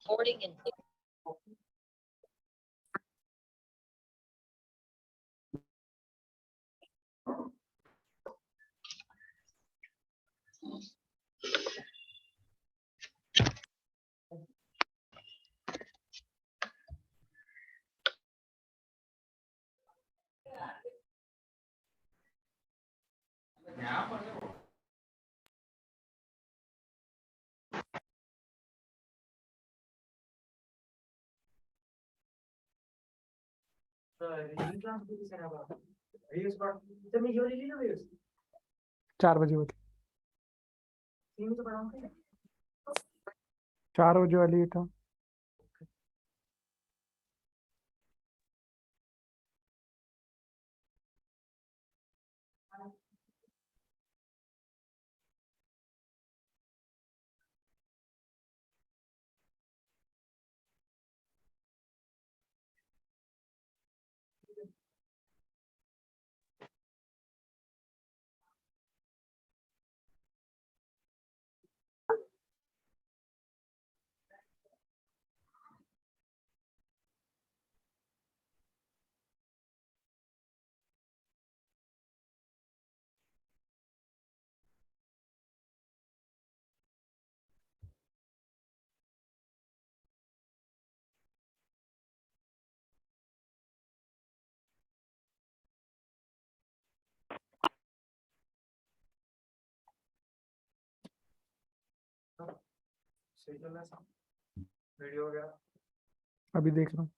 Morning and चार बजे वाली 4 बजे वाली था। वीडियो वगैरह अभी देख रहा हूँ।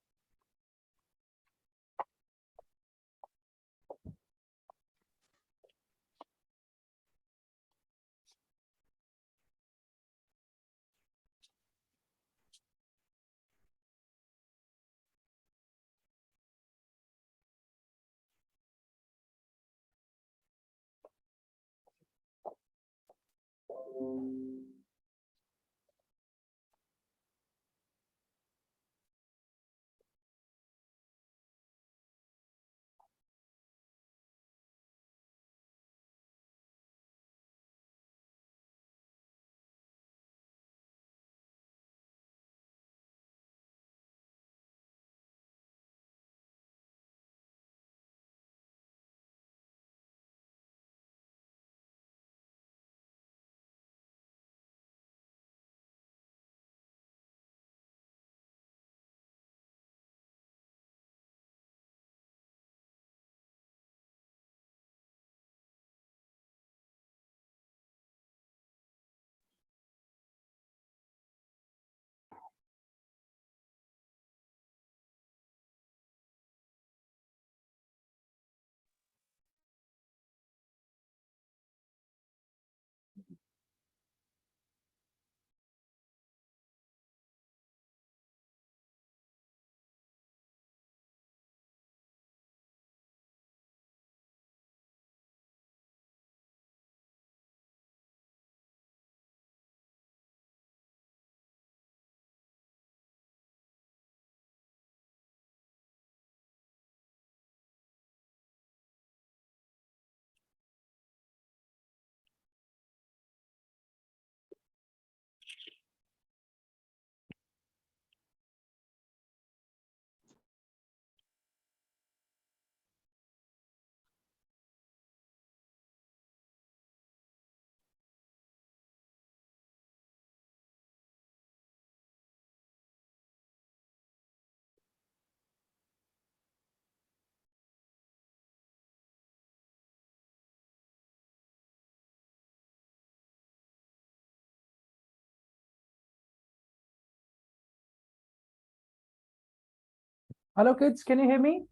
Hello kids, can you hear me?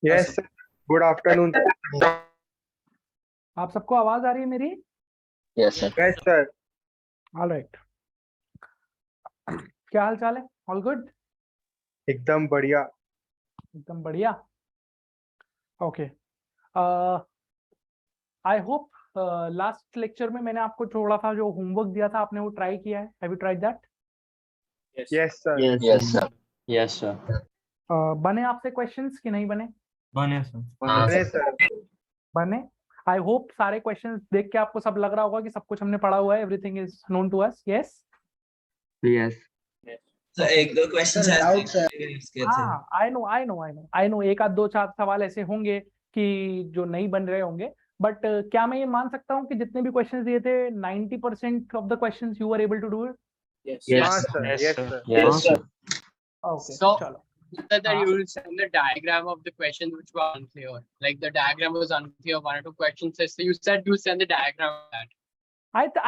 Yes, sir. Good afternoon. आप सबको आवाज आ रही है मेरी? yes, sir. Yes, sir. All right. क्या हाल चाल है? All good? एकदम बढ़िया. एकदम बढ़िया. Okay. I hope last lecture में मैंने आपको थोड़ा सा जो होमवर्क दिया था आपने वो ट्राई किया है. Have you tried that? Yes, sir. Yes, sir. Yes, sir. बने आपसे क्वेश्चंस कि नहीं बने? बने sir. Yes, sir. बने. आई होप सारे क्वेश्चंस देख के आपको सब लग रहा होगा कि सब कुछ हमने पढ़ा हुआ है. Everything is known to us. Yes. Yes. तो एक दो क्वेश्चन Sir, doubt, sir. हाँ, आई नो एक आध दो चार सवाल ऐसे होंगे कि जो नहीं बन रहे होंगे, बट क्या मैं ये मान सकता हूँ कि जितने भी क्वेश्चंस दिए थे 90% of the questions you were able to do it? हाँ sir, yes sir. Yes, sir. Okay, So- चलो। That हाँ। you will send the diagram of the questions which were unclear. Like the diagram was unclear, one or two questions. So you said you send the diagram of that.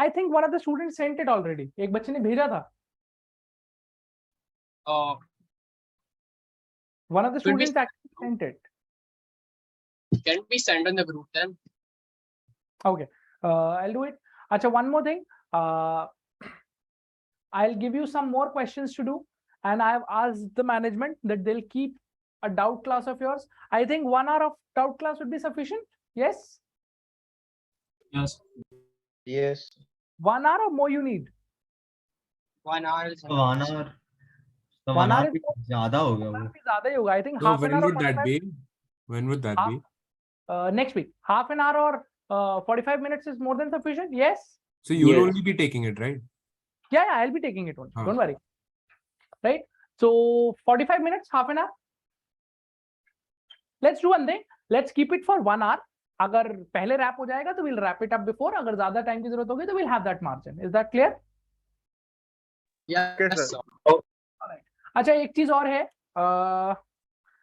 I think one of the students sent it already. एक बच्चे ने भेजा था। One of the Could we- students actually sent it. Can it be sent on the group then? Okay, I'll do it. Acha, one more thing. I'll give you some more questions to do, and I have asked the management that they'll keep a doubt class of yours. I think 1 hour of doubt class would be sufficient. Yes, Yes. Yes. 1 hour or more you need? 1 hour is 1 hour. तो 1 hour भी ज्यादा हो गया वो. ज़्यादा ही होगा. I think So half an when hour. would that be? When would that be? Next week. Half an hour or 45 minutes is more than sufficient. Yes. So you'll Yes. only be taking it, right? Yeah, I'll be taking it only. Huh. Don't worry. Right? So 45 minutes, half an hour. Let's do one thing. Let's keep it for 1 hour. अगर पहले rap हो जाएगा तो we'll wrap it up before. अगर ज्यादा time की जरूरत होगी तो we'll have that margin. Is that clear? Yes, Okay, sir. sir. अच्छा, एक चीज और है.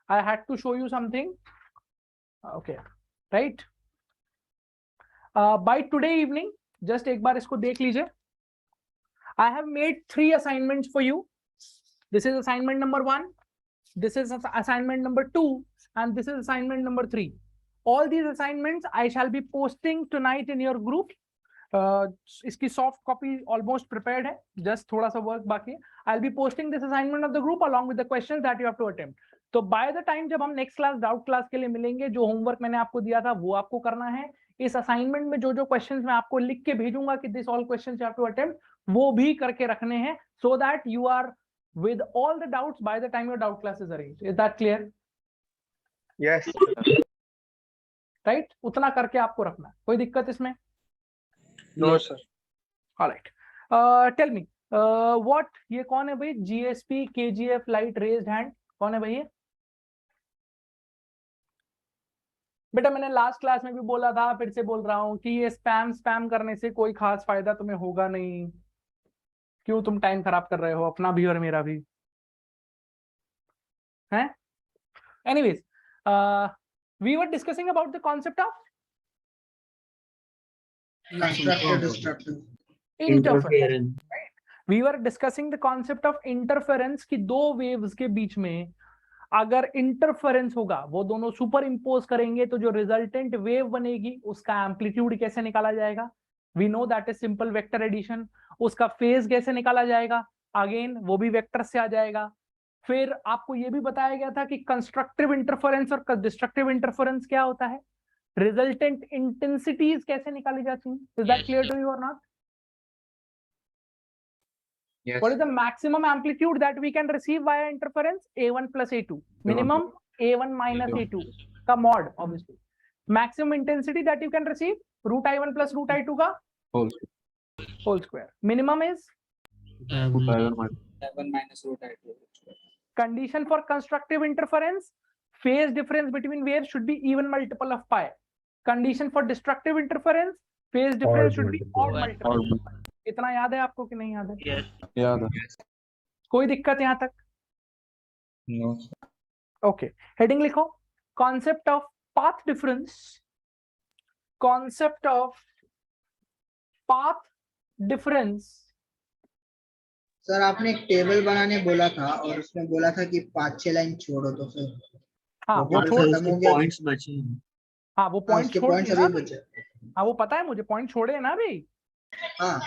I had to show you something. Okay, right? By today evening, just एक बार इसको देख लीजिए. I have made 3 assignments for you. This is assignment number 1. This is assignment number 2, and this is assignment number 3. All these assignments I shall be posting tonight in your group. इसकी soft copy almost prepared है. Just थोड़ा सा work बाकी है. I'll be posting this assignment of the group along with the questions that you have to attempt. तो by the time जब हम next class doubt class के लिए मिलेंगे, जो homework मैंने आपको दिया था वो आपको करना है. इस assignment में जो जो questions मैं आपको लिख के भेजूंगा कि this all questions you have to attempt, वो भी करके रखने हैं, so that you are with all the doubts by the time your doubt class is arranged. Is that clear? Yes. Right? उतना करके आपको रखना है. कोई दिक्कत इसमें? No sir. All right. Tell me, what ये कौन है भाई? GSP KGF light raised hand कौन है भाई ये? बेटा मैंने लास्ट क्लास में भी बोला था, फिर से बोल रहा हूँ कि ये स्पैम करने से कोई खास फायदा तुम्हें होगा नहीं. क्यों तुम टाइम खराब कर रहे हो अपना भी और मेरा भी? हैं? Anyways, we were discussing about the concept of Constructive, destructive. interference. We were discussing the concept of interference कि दो waves के बीच में अगर interference होगा, वो दोनों सुपर इम्पोज करेंगे तो जो रिजल्टेंट वेव बनेगी उसका एम्पलीट्यूड कैसे निकाला जाएगा? We know that is simple vector addition. उसका फेज कैसे निकाला जाएगा? अगेन वो भी वेक्टर से आ जाएगा. फिर आपको ये भी बताया गया था कि कंस्ट्रक्टिव इंटरफेरेंस और डिस्ट्रक्टिव इंटरफेरेंस क्या होता है, रिजल्टेंट इंटेंसिटीज कैसे निकाली जाती हैं. Is that clear to you और not? Yes. What is the maximum amplitude that we can receive via interference? A1 plus A2. Minimum A1 minus A2 का mod obviously. Maximum intensity that you can receive root I1 plus root I2 का whole square. Minimum is A1 minus root I2. condition for constructive interference. Phase difference between waves should be even multiple of pi. Condition for destructive interference. Phase difference should be odd multiple of pi. इतना याद है आपको कि नहीं याद है? याद है. कोई दिक्कत यहाँ तक? No. ओके, हेडिंग लिखो. Concept of path difference. Concept of path difference. Sir आपने एक टेबल बनाने बोला था और उसमें बोला था कि 5-6 लाइन छोड़ो, तो फिर हाँ वो वो part छोड़. खत्म हो गया. पॉइंट्स बचे हैं. हाँ वो हाँ, पॉइंट उसके छोड़ पॉइंट्स दिए ना. अभी बचे. हाँ वो पता है मुझे, पॉइंट छोड़े हैं ना अभी. हाँ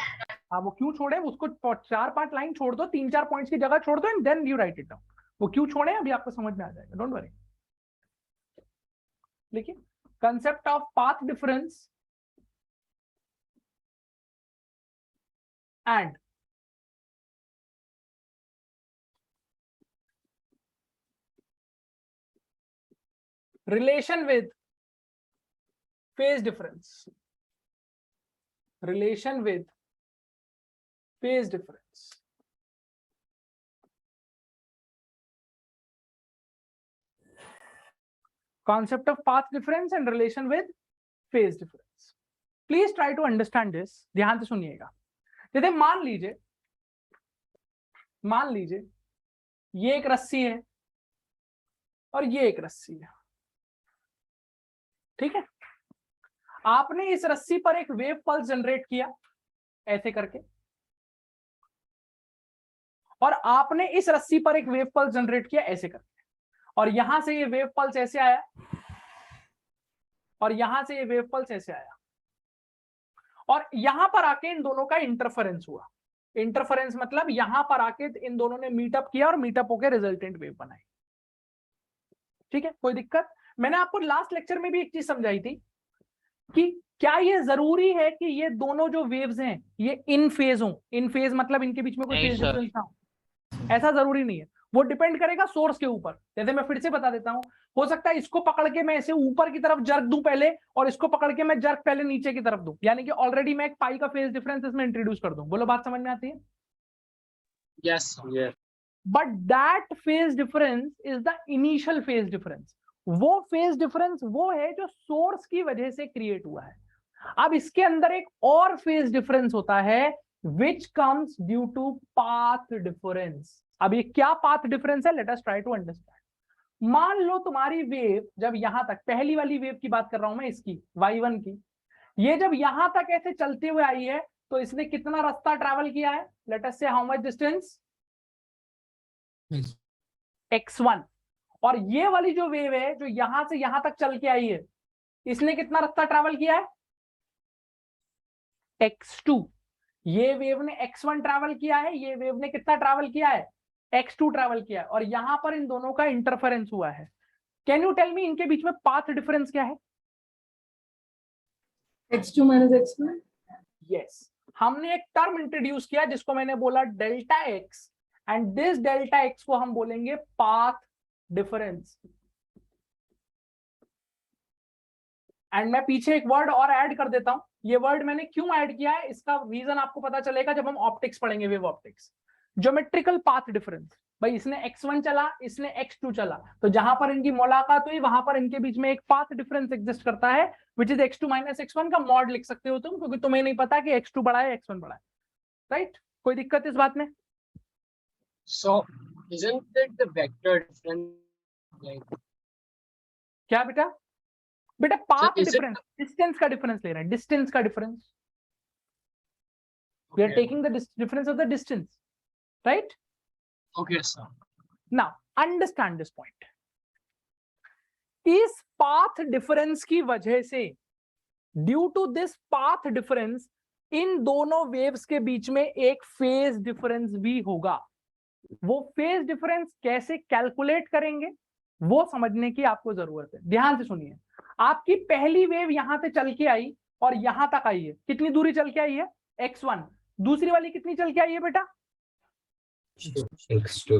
हाँ वो क्यों छोड़े, उसको 4-5 लाइन छोड़ दो, 3-4 पॉइंट्स की जगह छोड़ दो, and then you write it down. वो क्यों छोड़े अभी आपको समझ में आ जाएगा. Don't worry. देखिए, concept of path difference and relation with phase difference. Relation with phase difference. concept of path difference and relation with phase difference. Please try to understand this. ध्यान से सुनिएगा. जैसे मान लीजिए ये एक रस्सी है और ये एक रस्सी है, ठीक है. आपने इस रस्सी पर एक वेव पल्स जनरेट किया ऐसे करके, और आपने इस रस्सी पर एक वेव पल्स जनरेट किया ऐसे करके, और यहां से ये वेव पल्स ऐसे आया और यहां से ये वेव पल्स ऐसे आया, और यहां पर आके इन दोनों का इंटरफेरेंस हुआ. इंटरफेरेंस मतलब यहां पर आके इन दोनों ने मीटअप किया और मीटअप होकर रिजल्टेंट वेव बनाई. ठीक है, कोई दिक्कत? मैंने आपको लास्ट लेक्चर में भी एक चीज समझाई थी कि क्या ये जरूरी है कि ये दोनों जो वेव्स हैं ये इन फेज हों. इन फेज मतलब इनके बीच में कोई फेज डिफरेंस ना हो, ऐसा जरूरी नहीं है. वो डिपेंड करेगा सोर्स के ऊपर. जैसे मैं फिर से बता देता हूं, हो सकता है इसको पकड़ के मैं ऐसे ऊपर की तरफ जर्क दूं पहले, और इसको पकड़ के मैं जर्क पहले नीचे की तरफ दूं, यानी कि ऑलरेडी मैं एक पाई का फेज डिफरेंस इसमें इंट्रोड्यूस कर दूं. बोलो, बात समझ में आती है? Yes. Yes. But that phase difference is the initial phase difference. वो फेज डिफरेंस वो है जो सोर्स की वजह से क्रिएट हुआ है. अब इसके अंदर एक और फेज डिफरेंस होता है which comes due to path difference. अब ये क्या पाथ डिफरेंस है? Let us try to understand. मान लो तुम्हारी वेव जब यहां तक, पहली वाली वेव की बात कर रहा हूं मैं, इसकी y1 की, ये जब यहां तक ऐसे चलते हुए आई है तो इसने कितना रास्ता ट्रैवल किया है? लेट अस से हाउ मच डिस्टेंस? x1. और ये वाली जो वेव है जो यहां से यहां तक चल के आई है, इसने कितना रास्ता ट्रैवल किया है? x2. ये वेव ने x1 ट्रैवल किया है, ये वेव ने कितना ट्रैवल किया है? x2 ट्रैवल किया है, और यहां पर इन दोनों का इंटरफेरेंस हुआ है. कैन यू टेल मी इनके बीच में पाथ डिफरेंस क्या है? x2 minus x1. यस, हमने एक टर्म इंट्रोड्यूस किया जिसको मैंने बोला delta x, and this delta x को हम बोलेंगे पाथ डिफरेंस. एंड मैं पीछे एक वर्ड और ऐड कर देता हूं. ये वर्ड मैंने क्यों ऐड किया है इसका रीजन आपको पता चलेगा जब हम ऑप्टिक्स पढ़ेंगे, wave optics. Geometrical path difference. भाई इसने x1 चला, इसने x2 चला, तो जहां पर इनकी मुलाकात हुई वहां पर इनके बीच में एक पाथ डिफरेंस एग्जिस्ट करता है which is x2 minus x1 का मॉड लिख सकते हो तुम, क्योंकि तुम्हें नहीं पता कि x2 बड़ा है x1 बड़ा है. राइट? कोई दिक्कत इस बात में? So isn't it the vector difference? Like, क्या बेटा? बेटा path is it- difference, distance का डिफरेंस ले रहे हैं, डिस्टेंस का difference. We are okay. Taking the difference of the distance, right? Okay, sir. Now understand this point. इस path difference की वजह से, due to this path difference, इन दोनों वेव्स के बीच में एक फेज डिफरेंस भी होगा. वो फेज डिफरेंस कैसे कैलकुलेट करेंगे वो समझने की आपको जरूरत है. ध्यान से सुनिए. आपकी पहली वेव यहां से चल के आई और यहां तक आई है. कितनी दूरी चल के आई है? x1. दूसरी वाली कितनी चल के आई है बेटा? x2.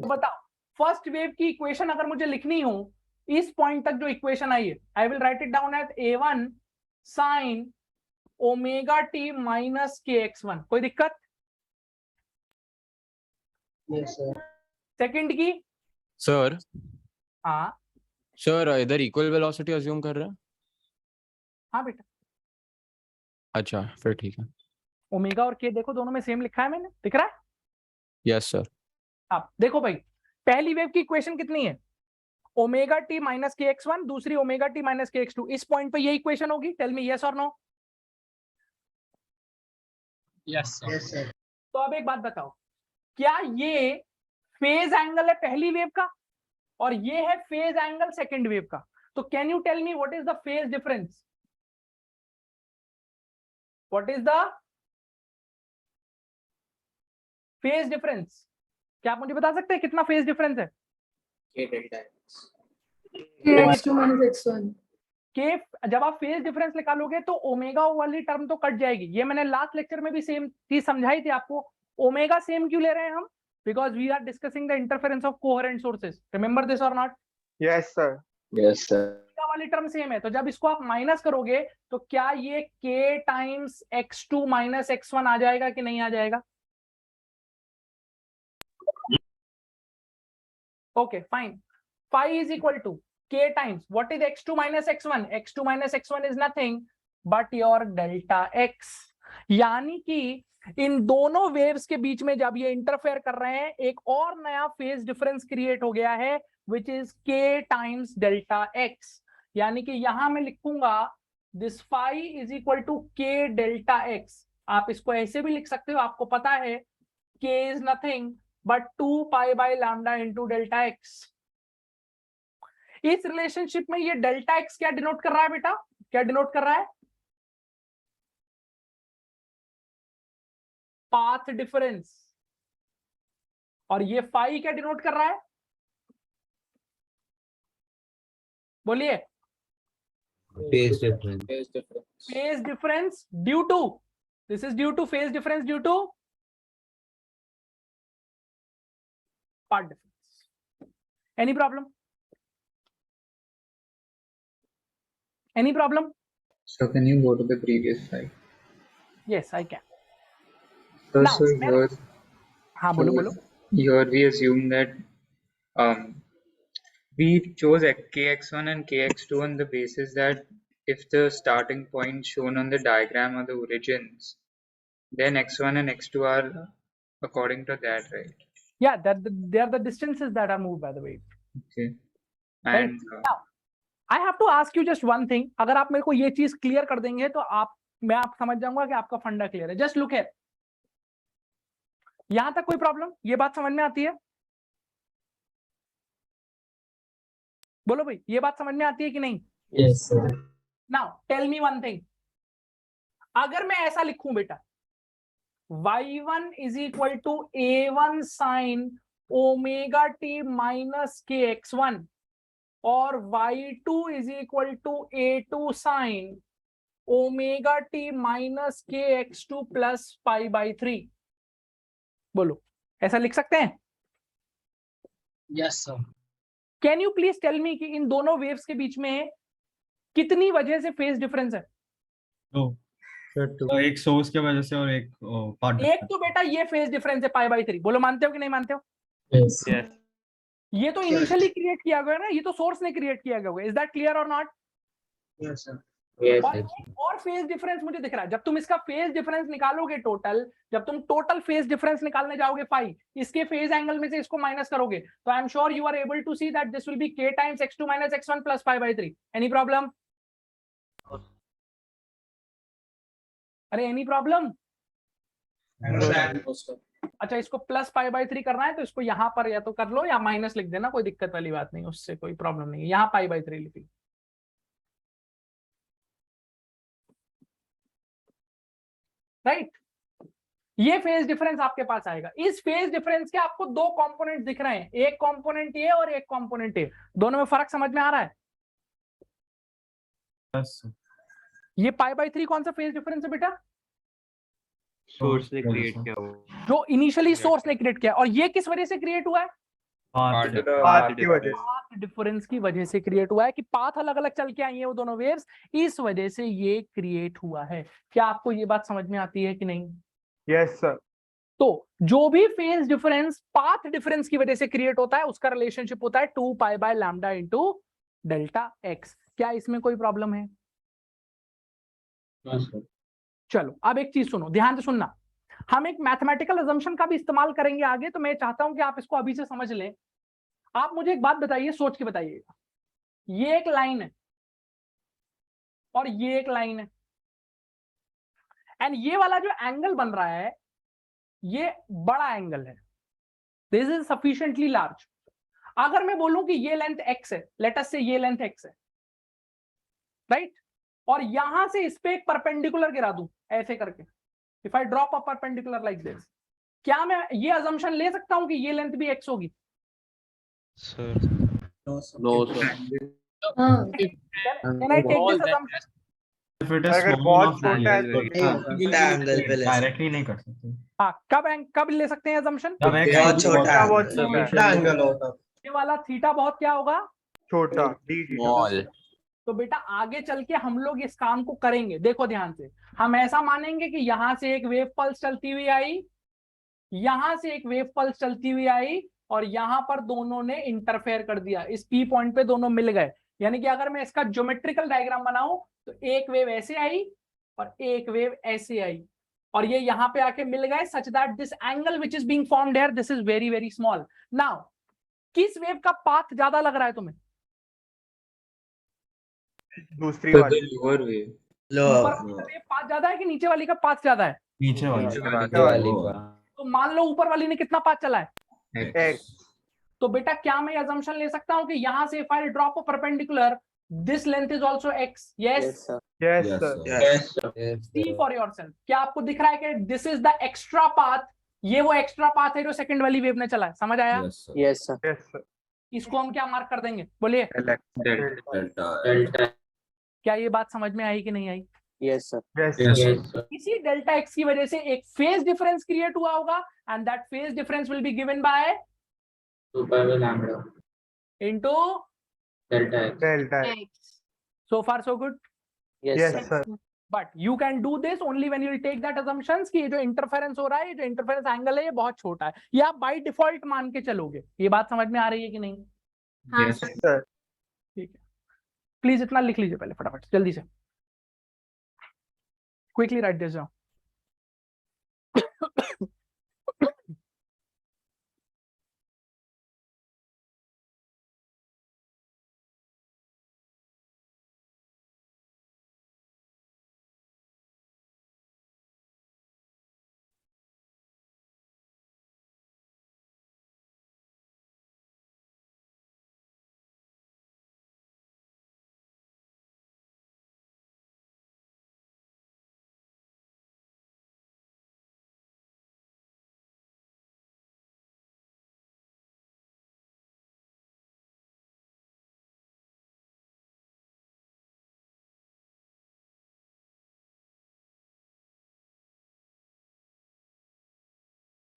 बताओ, फर्स्ट वेव की इक्वेशन अगर मुझे लिखनी हो, इस पॉइंट तक जो इक्वेशन आई है, I will write it down as a1 sin omega T minus k x1. कोई दिक्कत? Yes sir. सेकंड की, सर हाँ सर इधर इक्वल वेलोसिटी अज्यूम कर रहे हैं. हाँ बेटा, अच्छा फिर ठीक है. ओमेगा और के देखो दोनों में सेम लिखा है मैंने, दिख रहा है? Yes sir. अब देखो भाई, पहली वेव की इक्वेशन कितनी है? Omega T minus k x1, दूसरी ओमेगा टी माइनस के x2. इस पॉइंट पे ये इक्वेशन होगी. टेल मी यस और no. Yes, sir. Yes sir. तो अब एक बात बताओ, क्या ये फेज एंगल है पहली वेव का और ये है फेज एंगल सेकंड वेव का? तो can you tell me what is the phase difference? What is the phase difference? क्या आप मुझे बता सकते हैं कितना फेज डिफरेंस है? K delta x. x2 minus x1. के जब आप फेज डिफरेंस निकालोगे तो ओमेगा वाली टर्म तो कट जाएगी. ये मैंने लास्ट लेक्चर में भी सेम चीज समझाई थी आपको. ओमेगा सेम क्यों ले रहे हैं हम? Because we are discussing the interference of coherent sources. Remember this और not? Yes, sir. Yes, sir. Omega वाली टर्म सेम है, तो जब इसको आप माइनस करोगे तो क्या ये k times x2 minus x1 आ जाएगा कि नहीं आ जाएगा? Okay fine. Phi is equal to k times what is x2 minus x1? x2 minus x1 is nothing but your delta x. यानी कि इन दोनों वेव्स के बीच में जब ये इंटरफेयर कर रहे हैं एक और नया फेज डिफरेंस क्रिएट हो गया है which is k times delta x. यानी कि यहां मैं लिखूंगा this phi is equal to k delta x. आप इसको ऐसे भी लिख सकते हो, आपको पता है k is nothing but 2 pi by lambda into delta x. इस रिलेशनशिप में ये डेल्टा एक्स क्या डिनोट कर रहा है बेटा? क्या डिनोट कर रहा है? Path difference. और ये फाई क्या डिनोट कर रहा है? बोलिए. Phase difference. Phase difference due to, this is due to phase difference due to path difference. Any problem? Any problem? So can you go to the previous slide? Yes, I can. So, Now, so here, हाँ बोलो बोलो. here we assume that we chose kx1 and kx2 on the basis that if the starting point shown on the diagram are the origins, then x1 and x2 are according to that, right? Yeah, they are the distances that are moved by the wave. Okay. Right. And Now, I have to ask you just one thing. अगर आप मेरे को ये चीज clear कर देंगे तो मैं आप समझ जाऊंगा कि आपका फंडा क्लियर है. Just look here. यहां तक कोई प्रॉब्लम? ये बात समझ में आती है? बोलो भाई, ये बात समझ में आती है कि नहीं? Yes, sir. Now tell me one thing. अगर मैं ऐसा लिखूं बेटा, y1 is equal to a1 sin omega t minus kx1 और y2 is equal to a2 sin omega t minus kx2 plus pi by 3. बोलो, ऐसा लिख सकते हैं? Yes, sir. Can you please tell me कि इन दोनों वेव्स के बीच में कितनी वजह से फेज डिफरेंस है? तो एक सोर्स की वजह से और एक पार्ट. एक तो बेटा ये फेज डिफरेंस है पाई बाई 3. बोलो मानते हो कि नहीं मानते हो? Yes. ये तो इनिशियली क्रिएट किया गया है ना, ये तो सोर्स ने क्रिएट किया गया है. इज दैट क्लियर और नॉट? Yes, sir. Yes. और फेज डिफरेंस मुझे दिख रहा है. जब तुम इसका फेज डिफरेंस निकालोगे टोटल, जब तुम टोटल फेज डिफरेंस निकालने जाओगे फाई, इसके फेज एंगल में से इसको माइनस करोगे तो I am sure you are able to see that this will be k times x2 minus x1 plus pi by 3. Any problem? अरे एनी प्रॉब्लम? अच्छा, इसको प्लस पाई बाई 3 करना है तो इसको यहां पर या तो कर लो या माइनस लिख देना, कोई दिक्कत वाली बात नहीं, उससे कोई प्रॉब्लम नहीं है. यहां पाई बाई 3 लिखी. राइट. ये फेज डिफरेंस आपके पास आएगा. इस फेज डिफरेंस के आपको दो कंपोनेंट दिख रहे हैं, एक कंपोनेंट ये और एक कंपोनेंट ये. दोनों में फर्क समझ में आ रहा है? ये पाई बाई 3 कौन सा फेज डिफरेंस है बेटा? सोर्स ने क्रिएट किया वो. जो इनिशियली सोर्स ने क्रिएट किया. और ये किस वजह से क्रिएट हुआ है? पाथ की वजह से. पाथ डिफरेंस की वजह से क्रिएट हुआ है कि पाथ अलग अलग चल के आई है वो दोनों वेव्स, इस वजह से ये क्रिएट हुआ है. क्या आपको ये बात समझ में आती है कि नहीं? Yes sir. तो जो भी फेज डिफरेंस पाथ डिफरेंस की वजह से क्रिएट होता है उसका रिलेशनशिप होता है 2 pi by lambda into delta x. क्या इसमें कोई प्रॉब्लम है? चलो अब एक चीज सुनो, ध्यान से सुनना. हम एक मैथमेटिकल अजम्पशन का भी इस्तेमाल करेंगे आगे, तो मैं चाहता हूं कि आप इसको अभी से समझ लें. आप मुझे एक बात बताइए, सोच के बताइएगा. ये एक लाइन है और ये एक लाइन है, एंड ये वाला जो एंगल बन रहा है ये बड़ा एंगल है. This is sufficiently large. अगर मैं बोलूं कि ये लेंथ x है, लेट अस से ये लेंथ x है, राइट, और यहां से इस पे एक परपेंडिकुलर गिरा दूं ऐसे करके, if I drop a perpendicular like this, क्या मैं ये अजम्पशन ले सकता हूं कि ये लेंथ भी x होगी? Sir No, sir. हाँ. Can I take this assumption? If it is अगर small बहुत enough छोटा है तो angle, एंगल पे ले डायरेक्टली नहीं कर सकते. हाँ, कब ले सकते हैं अजम्पशन? जब एक बहुत angle छोटा बहुत छोटा एंगल होता. ये वाला थीटा बहुत क्या होगा? छोटा. small. तो बेटा आगे चल के हम लोग इस काम को करेंगे. देखो ध्यान से, हम ऐसा मानेंगे कि यहां से एक वेव पल्स चलती हुई आई, यहां से एक वेव पल्स चलती हुई आई, और यहां पर दोनों ने इंटरफेयर कर दिया, इस पी पॉइंट पे दोनों मिल गए. यानी कि अगर मैं इसका ज्योमेट्रिकल डायग्राम बनाऊं तो एक वेव ऐसे आई और एक वेव ऐसे आई और ये यहाँ पे आके मिल गए such that this angle which is being formed here this is very very small. Now किस वेव का पाथ ज्यादा लग रहा है तुम्हें? दूसरी So वाली the lower wave. ऊपर वाली का वेव पाथ ज्यादा है कि नीचे वाली का पाथ ज्यादा है? नीचे वाली वाली का। तो मान लो ऊपर वाली ने कितना पाथ चला है? X. तो बेटा क्या मैं अजम्पशन ले सकता हूं कि यहां से if I drop a perpendicular this length is also x? Yes. Yes, sir. Yes, see sir. For yourself. क्या आपको दिख रहा है कि this is the extra path? ये वो एक्स्ट्रा पाथ है जो सेकंड वाली वेव ने चला है। समझ आया? Yes, sir. Yes, sir. Yes, sir. इसको हम क्या मार्क कर देंगे? बोलिए Delta. Delta. क्या ये बात समझ में आई कि नहीं आई? Yes, sir. Yes, Yes, sir. sir. इसी डेल्टा एक्स की वजह से एक फेज डिफरेंस क्रिएट हुआ होगा and that phase difference will be given by 2 pi by lambda. Into Delta X. Delta X. So far so good. Yes, Yes, sir. sir. But you can do this only when you will take that assumptions कि ये जो interference हो रहा है, ये जो interference angle है, ये बहुत छोटा है। ये आप बाय डिफॉल्ट मान के चलोगे। ये बात समझ में आ रही है कि नहीं? Yes. Sir. ठीक है, प्लीज इतना लिख लीजिए पहले फटाफट जल्दी से। Quickly right this down.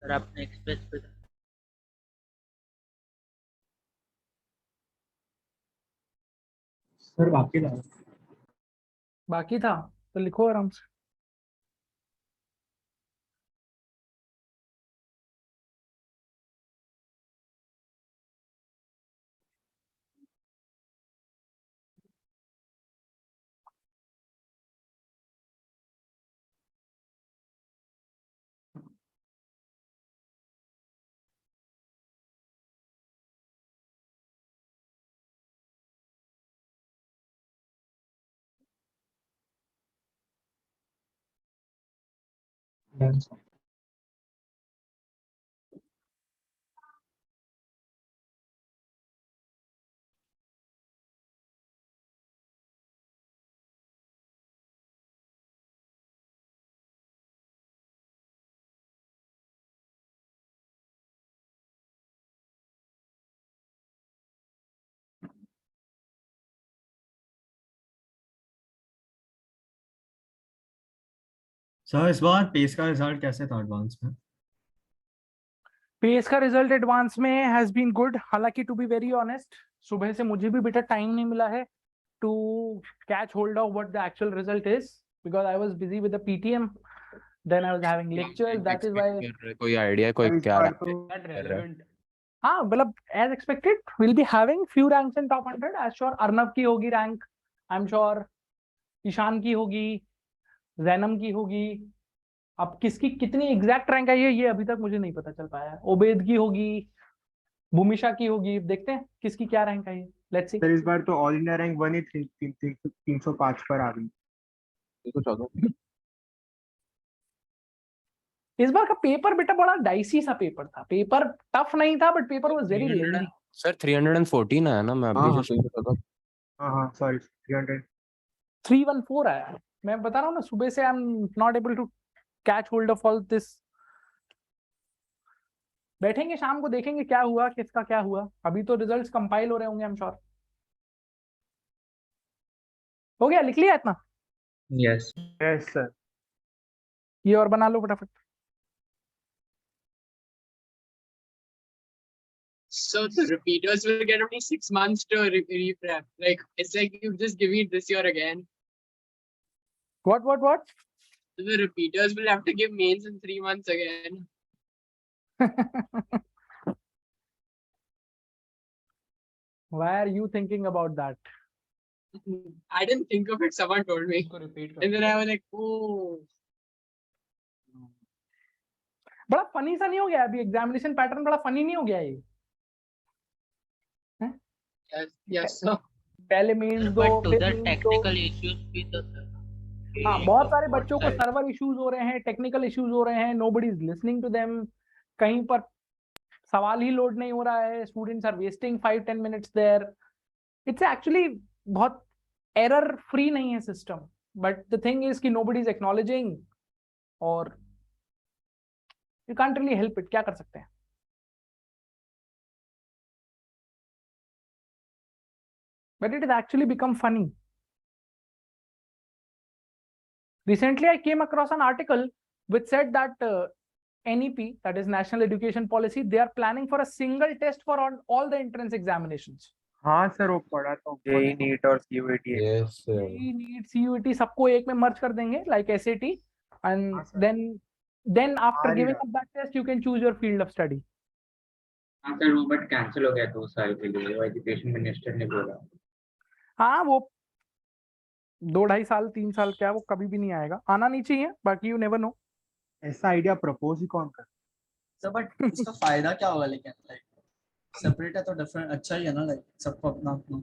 Sir आपने एक्सप्रेस पे सर बाकी था बाकी था तो लिखो आराम से। सर इस बार पेस का रिजल्ट कैसे था एडवांस में? पेस का रिजल्ट एडवांस में हैज बीन गुड। हालांकि टू बी वेरी ऑनेस्ट सुबह से मुझे भी बेटा टाइम नहीं मिला है to catch hold of what the actual result is because I was busy with the PTM then I was having lectures that is why कोई आइडिया कोई क्या बार तो that relevant। हाँ मतलब as expected will be having few ranks in top 100 as sure. Arnav की होगी rank, I am sure Ishan की होगी, जैनम की होगी। अब किसकी कितनी एग्जैक्ट रैंक आई है ये अभी तक मुझे नहीं पता चल पाया है। ओबेद की होगी, भूमिशा की होगी, देखते हैं किसकी क्या रैंक आई है। Let's see. सर इस बार तो ऑल इंडिया रैंक 1 ही 305 पर आ गई। इस बार का पेपर बेटा बड़ा डाइसी सा पेपर था। पेपर टफ नहीं था but paper was very lengthy. Sir 314 आया ना, मैं अभी से हाँ सॉरी 300। 314 आया है। मैं बता रहा हूँ ना सुबह से I am not able to catch hold of all this. बैठेंगे शाम को देखेंगे क्या हुआ, किसका क्या हुआ। अभी तो रिजल्ट्स कंपाइल हो रहे होंगे आई एम श्योर। हो गया, लिख लिया इतना? Yes. Yes, sir. ये और बना लो फटाफट। So the repeaters will get only 6 months to re-prep. Like it's like you just give it this year again. What? So the repeaters will have to give mains in 3 months again. Why are you thinking about that? I didn't think of it. Someone told me, इसको repeat and then I was like, oh. बड़ा funny सा नहीं हो गया अभी? Examination pattern बड़ा funny नहीं हो गया ये? Yes, yes, sir. पहले मेंस दो, But to फिर the mains दो। technical issues भी तो sir. हाँ, बहुत सारे बच्चों को सर्वर इश्यूज हो रहे हैं, टेक्निकल इश्यूज हो रहे हैं, nobody is listening to them, कहीं पर सवाल ही लोड नहीं हो रहा है, students are wasting 5-10 minutes there. It's actually बहुत एरर फ्री नहीं है system, but the thing is कि नोबडी इज एक्नॉलेजिंग और you can't really help it. क्या कर सकते हैं? But it is actually become funny. Recently, I came across an article which said that NEP, that is National Education Policy, they are planning for a single test for all the entrance examinations. हाँ sir, वो पढ़ा तो JEE NEET और CUET. Yes, sir. JEE, NEET, CUET सबको एक में मर्ज कर देंगे like SAT, and हाँ, sir. then after हाँ, giving yeah. up that test, you can choose your field of study. हाँ सर, वो बट कैंसिल हो गया 2 साल के लिए, वो एजुकेशन मिनिस्टर ने बोला। हाँ, वो 2-2.5 साल 3 साल क्या, वो कभी भी नहीं आएगा, आना नहीं चाहिए, बाकी यू नेवर नो। ऐसा आइडिया प्रपोज ही कौन कर? सर बट इसका फायदा क्या होगा? लेकिन लाइक सेपरेट है तो डिफरेंट अच्छा ही है ना, लाइक सबको अपना अपना।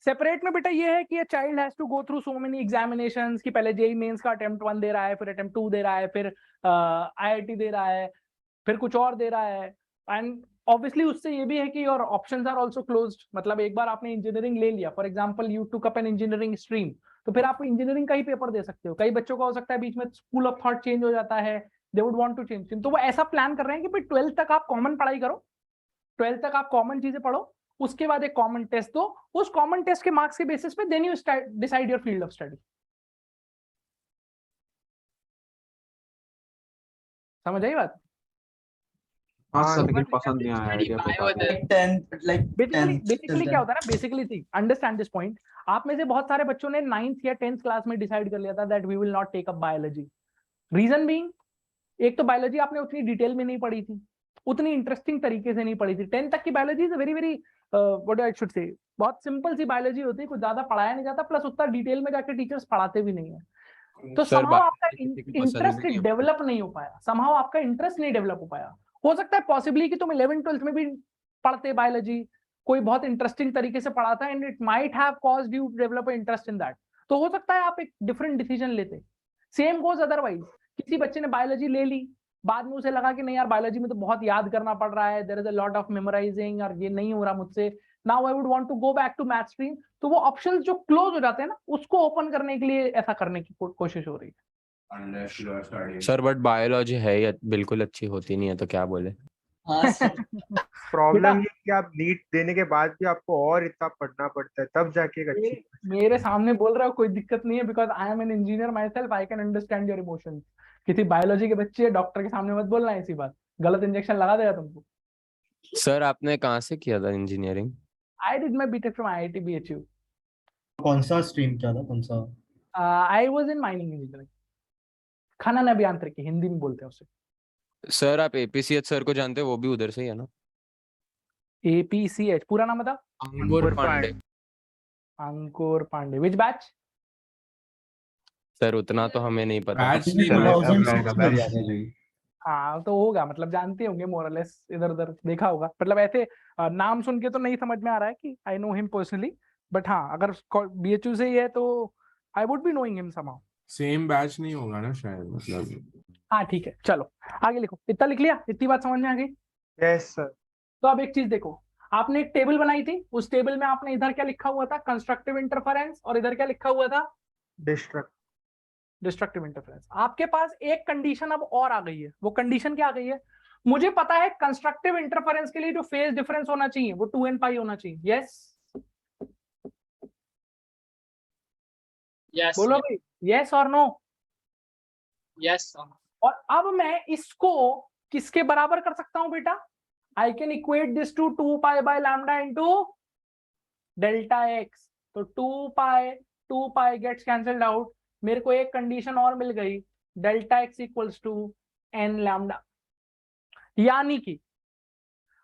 सेपरेट में बेटा ये है कि child has to go through so many examinations कि पहले जेईई मेंस का अटेम्प्ट 1 दे रहा है, फिर अटेम्प्ट 2 दे रहा है, फिर आईआईटी दे रहा है, फिर कुछ और दे रहा है, एंड ऑब्वियसली उससे ये भी है कि your options are also closed. मतलब एक बार आपने इंजीनियरिंग ले लिया, for example you took up an engineering stream, तो फिर आप इंजीनियरिंग का ही पेपर दे सकते हो। कई बच्चों का हो सकता है बीच में स्कूल ऑफ थॉट चेंज हो जाता है, they would want to change, तो वो ऐसा प्लान कर रहे हैं कि भाई 12th तक आप कॉमन पढ़ाई करो, 12th तक आप कॉमन चीजें पढ़ो, उसके बाद एक कॉमन टेस्ट दो, उस कॉमन टेस्ट के मार्क्स के बेसिस पे then you decide your field of study. समझ आई बात? लेकिन पसंद नहीं आया आइडिया। बेसिकली क्या होता है ना, basically see understand this point. आप में से बहुत सारे बच्चों ने 9th या 10th क्लास में डिसाइड कर लिया था that we will not take up biology. Reason being, एक तो बायोलॉजी आपने उतनी डिटेल में नहीं पढ़ी थी, उतनी इंटरेस्टिंग तरीके से नहीं पढ़ी थी। 10th तक की biology is very very what I should say, बहुत सिंपल सी बायोलॉजी होती है, कुछ ज्यादा पढ़ाया नहीं जाता, प्लस उतना डिटेल में जाके टीचर्स पढ़ाते भी नहीं है। तो समहाउ आपका इंटरेस्ट डेवलप नहीं हो पाया, समहाउ आपका इंटरेस्ट नहीं डेवलप हो पाया। हो सकता है पॉसिबली कि तुम 11th-12th में भी पढ़ते बायोलॉजी, कोई बहुत इंटरेस्टिंग तरीके से पढ़ाता and it might have caused you to develop interest in that, तो हो सकता है आप एक डिफरेंट डिसीजन लेते। सेम गोज अदरवाइज, किसी बच्चे ने बायोलॉजी ले ली, बाद में उसे लगा कि नहीं यार बायोलॉजी में तो बहुत याद करना पड़ रहा है, there is a lot of memorising और ये नहीं हो रहा मुझसे, now I would want to go back to math stream, तो वो ऑप्शंस जो क्लोज हो जाते हैं ना, उसको ओपन करने के लिए ऐसा करने की कोशिश हो रही है। सर बट बायोलॉजी है ही बिल्कुल अच्छी होती नहीं है, तो क्या बोले? हाँ सर प्रॉब्लम ये कि आप नीट देने के बाद भी आपको और इतना पढ़ना पड़ता है, तब जाके एक अच्छी। मेरे सामने बोल रहा हो, कोई दिक्कत नहीं है, because I am an engineer my self, I can understand your emotions. किसी बायोलॉजी के बच्चे डॉक्टर के सामने मत बोलना ऐसी बात, गलत इंजेक्शन लगा देगा तुमको। सर आपने कहाँ से किया था engineering? I did my BTech from IIT BHU। कौन सा स्ट्रीम क्या था, कौन सा? I was in mining engineering, खनन अभियांत्रिकी हिंदी में बोलते हैं उसे। सर आप APCH सर को जानते हो, वो भी उधर से ही है ना? APCH पूरा नाम बता। अंकुर पांडे। अंकुर पांडे, विच बैच? सर उतना तो हमें नहीं पता। हाँ तो होगा, मतलब जानते होंगे मोरलेस, इधर उधर देखा होगा, मतलब ऐसे नाम सुन के तो नहीं समझ में आ रहा है कि I know him personally, but हाँ अगर BHU से ही है तो I would be knowing him somehow. Same batch नहीं होगा ना शायद, मतलब। हाँ ठीक है, चलो आगे लिखो। इतना लिख लिया, इतनी बात समझ में आ गई? Yes sir. तो अब एक चीज देखो, आपने एक टेबल बनाई थी, उस टेबल में आपने इधर क्या लिखा हुआ था? कंस्ट्रक्टिव इंटरफेरेंस, और इधर क्या लिखा हुआ था? Destructive interference. आपके पास एक कंडीशन अब और आ गई है, वो कंडीशन क्या आ गई है? मुझे पता है कंस्ट्रक्टिव इंटरफेरेंस के लिए जो फेज डिफरेंस होना चाहिए वो 2n पाई होना चाहिए। Yes Yes. बोलो भाई, यस और नो? Yes. और अब मैं इसको किसके बराबर कर सकता हूं बेटा? I can equate this to 2π/λ into delta x. तो 2π गेट्स कैंसल्ड आउट, मेरे को एक कंडीशन और मिल गई, delta x equals to n λ। यानी कि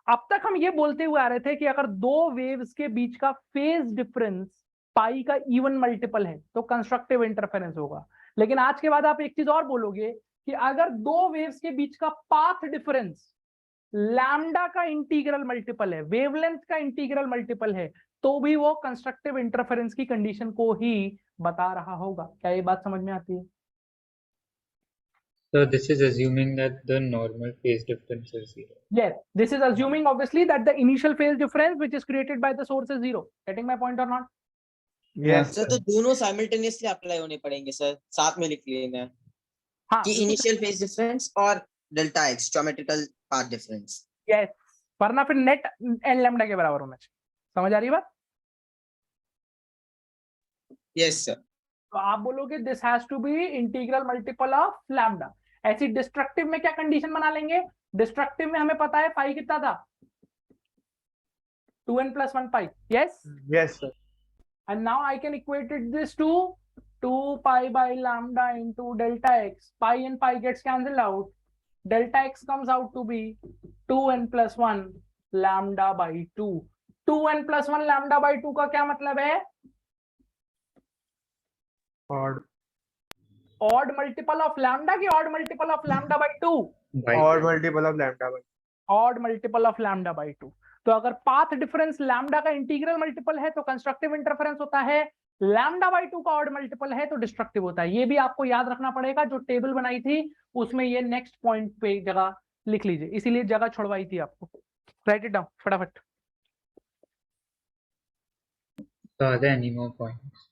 अब तक हम ये बोलते हुए आ रहे थे कि अगर दो वेव्स के बीच का फेज डिफरेंस पाई का इवन मल्टीपल है तो कंस्ट्रक्टिव इंटरफेरेंस होगा। लेकिन आज के बाद आप एक चीज और बोलोगे कि अगर दो वेव्स के बीच का पाथ डिफरेंस लैम्डा का इंटीग्रल मल्टीपल है, वेवलेंथ का इंटीग्रल मल्टीपल है, तो भी वो कंस्ट्रक्टिव इंटरफेरेंस की कंडीशन को ही बता रहा होगा। क्या ये बात समझ में आती है? So this is assuming that the normal phase difference is 0. Yes, this is assuming obviously that the initial phase difference which is created by the source is 0. Getting my point or not? Yes sir तो दोनों simultaneously apply होने पड़ेंगे sir, साथ में लिख लेंगे कि initial phase difference और delta x geometrical path difference. Yes, वरना फिर नेट एन लैम्डा के बराबर होना चाहिए। समझ आ रही बात? Yes sir. तो आप बोलोगे this has to be integral multiple of lambda. ऐसी डिस्ट्रक्टिव में क्या कंडीशन बना लेंगे? डिस्ट्रक्टिव में हमें पता है पाई कितना था, 2n+1 pi. Yes yes sir. And now I can equate this to 2 pi by lambda into delta x. Pi and pi gets cancelled out. Delta x comes out to be 2n+1 lambda by 2. 2n+1 lambda by 2 का क्या मतलब है? Odd multiple of lambda की odd multiple of lambda by 2? Odd multiple of lambda by 2. Odd multiple of lambda by 2. तो अगर path difference lambda का integral multiple है तो कंस्ट्रक्टिव इंटरफेरेंस होता है, लैम्डा बाई 2 का ऑड मल्टीपल है तो डिस्ट्रक्टिव होता है। ये भी आपको याद रखना पड़ेगा, जो टेबल बनाई थी उसमें ये नेक्स्ट पॉइंट पे जगह लिख लीजिए, इसीलिए जगह छोड़वाई थी आपको। राइट इट डाउन फटाफट। Are there any more points?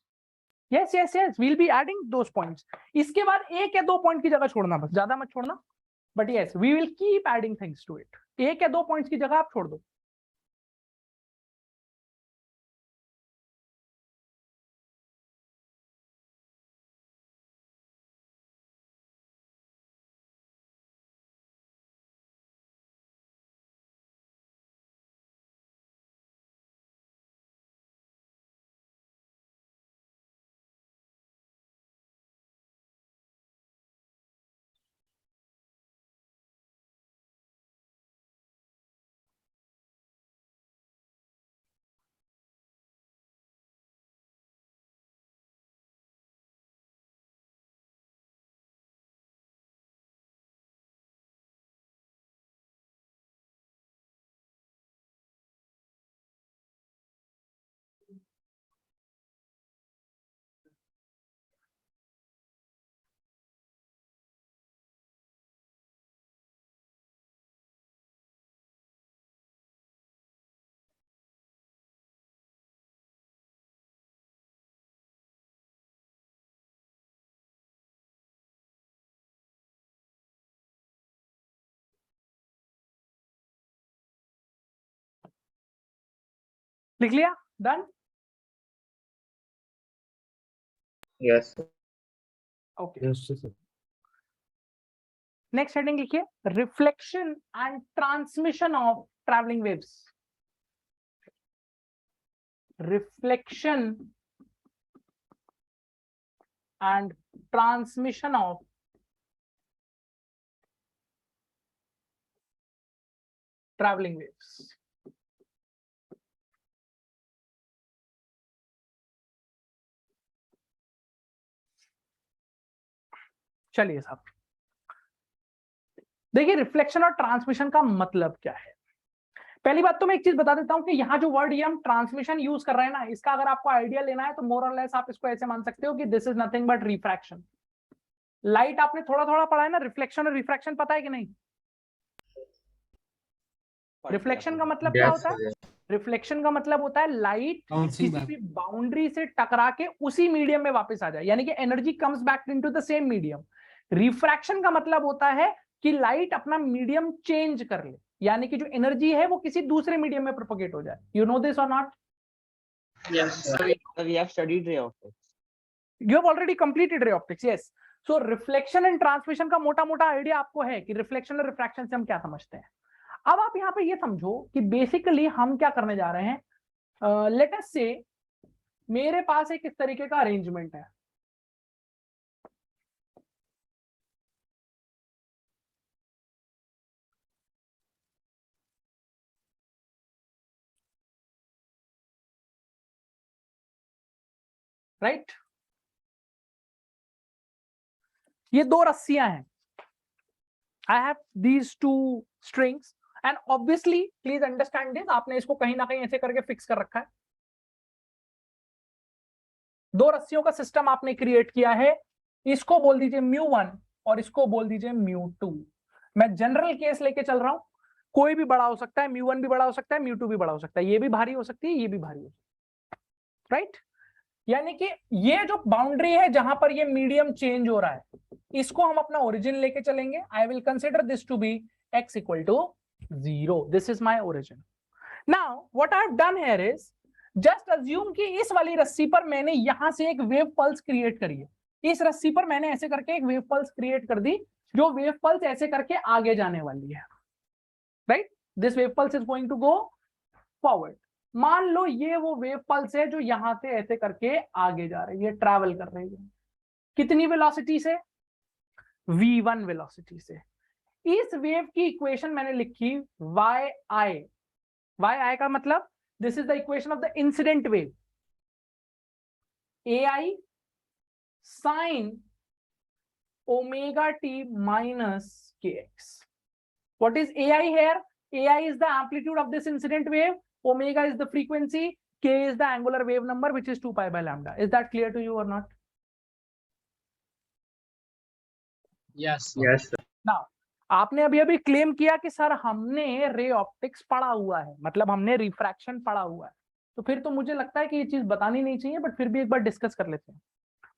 Yes yes yes, we'll be adding those points. इसके बाद एक या दो पॉइंट की जगह छोड़ना, बस ज्यादा मत छोड़ना, but yes we will keep adding things to it. एक या दो पॉइंट्स की जगह आप छोड़ दो। लिख लिया? Done? Yes. Okay next heading लिखिए, reflection and transmission of travelling waves. Reflection and transmission of travelling waves. चलिए साहब, देखिए रिफ्लेक्शन और ट्रांसमिशन का मतलब क्या है। पहली बात तो मैं एक चीज बता देता हूं कि यहाँ जो वर्ड ये हम ट्रांसमिशन यूज कर रहे हैं ना, इसका अगर आपको आइडिया लेना है तो मोर और लेस आप इसको ऐसे मान सकते हो कि this is nothing but refraction. Light आपने थोड़ा थोड़ा पढ़ा है ना, रिफ्लेक्शन और रिफ्रैक्शन पता है कि नहीं? रिफ्लेक्शन का मतलब क्या होता है? रिफ्लेक्शन का मतलब होता है लाइट किसी भी बाउंड्री से टकरा के उसी मीडियम में वापस आ जाए, यानी कि energy comes back into the same medium. Refraction का मतलब होता है कि लाइट अपना मीडियम चेंज कर ले, यानी कि जो एनर्जी है वो किसी दूसरे मीडियम में प्रोपगेट हो जाए। यू नो दिस और not? Yes we have studied ray optics. You have already completed ray optics. Yes, so reflection and transmission का मोटा मोटा आइडिया आपको है कि रिफ्लेक्शन और रिफ्रैक्शन से हम क्या समझते हैं। अब आप यहाँ पे ये समझो कि बेसिकली हम क्या करने जा रहे हैं। लेट अस से मेरे पास एक इस तरीके का अरेंजमेंट है, राइट। ये दो रस्सियां हैं, I have these two strings and obviously please understand this, आपने इसको कहीं ना कहीं ऐसे करके फिक्स कर रखा है। दो रस्सियों का सिस्टम आपने क्रिएट किया है, इसको बोल दीजिए μ1 और इसको बोल दीजिए μ2। मैं जनरल केस लेके चल रहा हूं, कोई भी बड़ा हो सकता है, μ1 भी बड़ा हो सकता है, μ2 भी बड़ा हो सकता है, ये भी भारी हो सकती है, ये भी भारी हो सकती है, राइट। यानी कि ये जो बाउंड्री है जहां पर ये मीडियम चेंज हो रहा है, इसको हम अपना ओरिजिन लेके चलेंगे। I will consider this to be x equal to 0. This is my origin. Now what I have done here is just assume कि इस वाली रस्सी पर मैंने यहां से एक वेव पल्स क्रिएट करी है, इस रस्सी पर मैंने ऐसे करके एक वेव पल्स क्रिएट कर दी, जो वेव पल्स ऐसे करके आगे जाने वाली है, right. This wave pulse is going to go forward. मान लो ये वो वेव पल्स है जो यहां से ऐसे करके आगे जा रही है, ट्रैवल कर रही है, कितनी वेलोसिटी से, v1 वेलोसिटी से। इस वेव की इक्वेशन मैंने लिखी yi का मतलब this is the equation of the incident wave, ai sin omega t minus kx. What is ai here? ai is the amplitude of this incident wave, omega is the frequency, k is the angular wave number, which is 2 pi by lambda. Is that clear to you or not? Yes. Yes, sir. Now, आपने अभी अभी claim किया कि sir हमने ray optics पढ़ा हुआ है, मतलब हमने रिफ्रैक्शन पढ़ा हुआ है, तो फिर तो मुझे लगता है कि ये चीज बतानी नहीं चाहिए, बट फिर भी एक बार डिस्कस कर लेते हैं।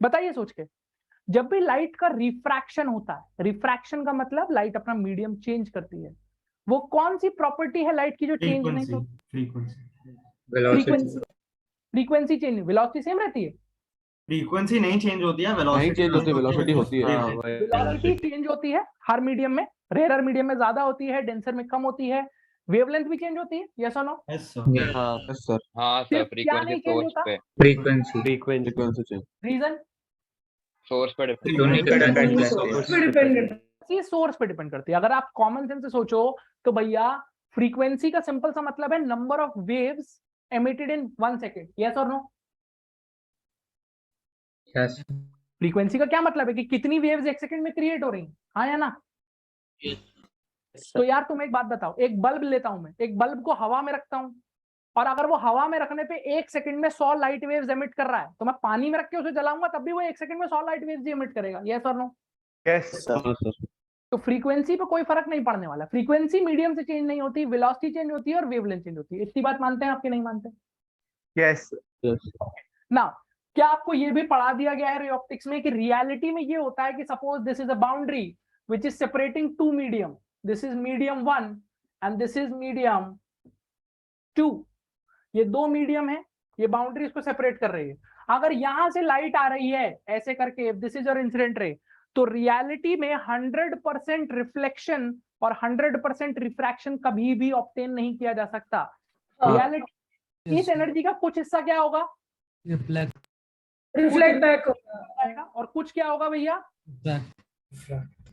बताइए सोच के, जब भी लाइट का रिफ्रैक्शन होता है, रिफ्रैक्शन का मतलब लाइट अपना मीडियम चेंज करती है, वो कौन सी प्रॉपर्टी है लाइट की जो चेंज नहीं होती? फ्रीक्वेंसी चेंज, वेलोसिटी सेम रहती है, फ्रीक्वेंसी नहीं चेंज होती है, नहीं चेंज होती, वेलोसिटी होती है। वेलोसिटी चेंज होती है हर मीडियम में, रेयर मीडियम में ज्यादा होती है, डेंसर में कम होती है, वेवलेंथ भी चेंज होती है, यस और नो? Yes sir. हाँ सर। हाँ सर, सिर्फ क्या फ्रीक्वेंसी नहीं चेंज सोर्स होता? पे Frequency चेंज। रीजन? सोर्स पे दोनों पे depend करती है। सोर्स पे डिपेंड करती है। अगर आप कॉमन सेंस से सोचो तो भैया फ्रीक्वेंसी का सिंपल सा मतलब है number of waves emitted in 1 second, yes और नो? Yes. फ्रीक्वेंसी का क्या मतलब है कि कितनी वेव्स एक सेकंड में क्रिएट हो रही हैं, हाँ या ना? तो यार तुम एक बात बताओ, एक बल्ब लेता हूं मैं, एक बल्ब को हवा में रखता हूं, और अगर वो हवा में रखने पे 1 सेकंड में 100 लाइट वेव्स एमिट कर रहा है, तो मैं पानी में रख के उसे जलाऊंगा तब भी वो 1 सेकंड में 100 लाइट वेव्स एमिट करेगा, यस और नो? यस हाँ सर। तो फ्रीक्वेंसी पे कोई फर्क नहीं पड़ने वाला, फ्रीक्वेंसी मीडियम से चेंज नहीं होती, वेलोसिटी चेंज होती है और वेवलेंथ चेंज होती है। इतनी बात मानते हैं आपके, नहीं मानते? यस ना क्या आपको ये भी पढ़ा दिया गया है रे ऑप्टिक्स में कि रियलिटी में ये होता है कि suppose this is a boundary which is separating two medium, this is medium 1 and this is medium 2, ये दो मीडियम है, ये बाउंड्री इसको सेपरेट कर रही है। अगर यहां से लाइट आ रही है ऐसे करके, this is your incident ray, तो रियलिटी में 100% रिफ्लेक्शन और 100% रिफ्रैक्शन कभी भी ऑब्टेन नहीं किया जा सकता। रियलिटी इस एनर्जी का कुछ हिस्सा क्या होगा? रिफ्लेक्ट बैक होगा, और कुछ क्या होगा भैया?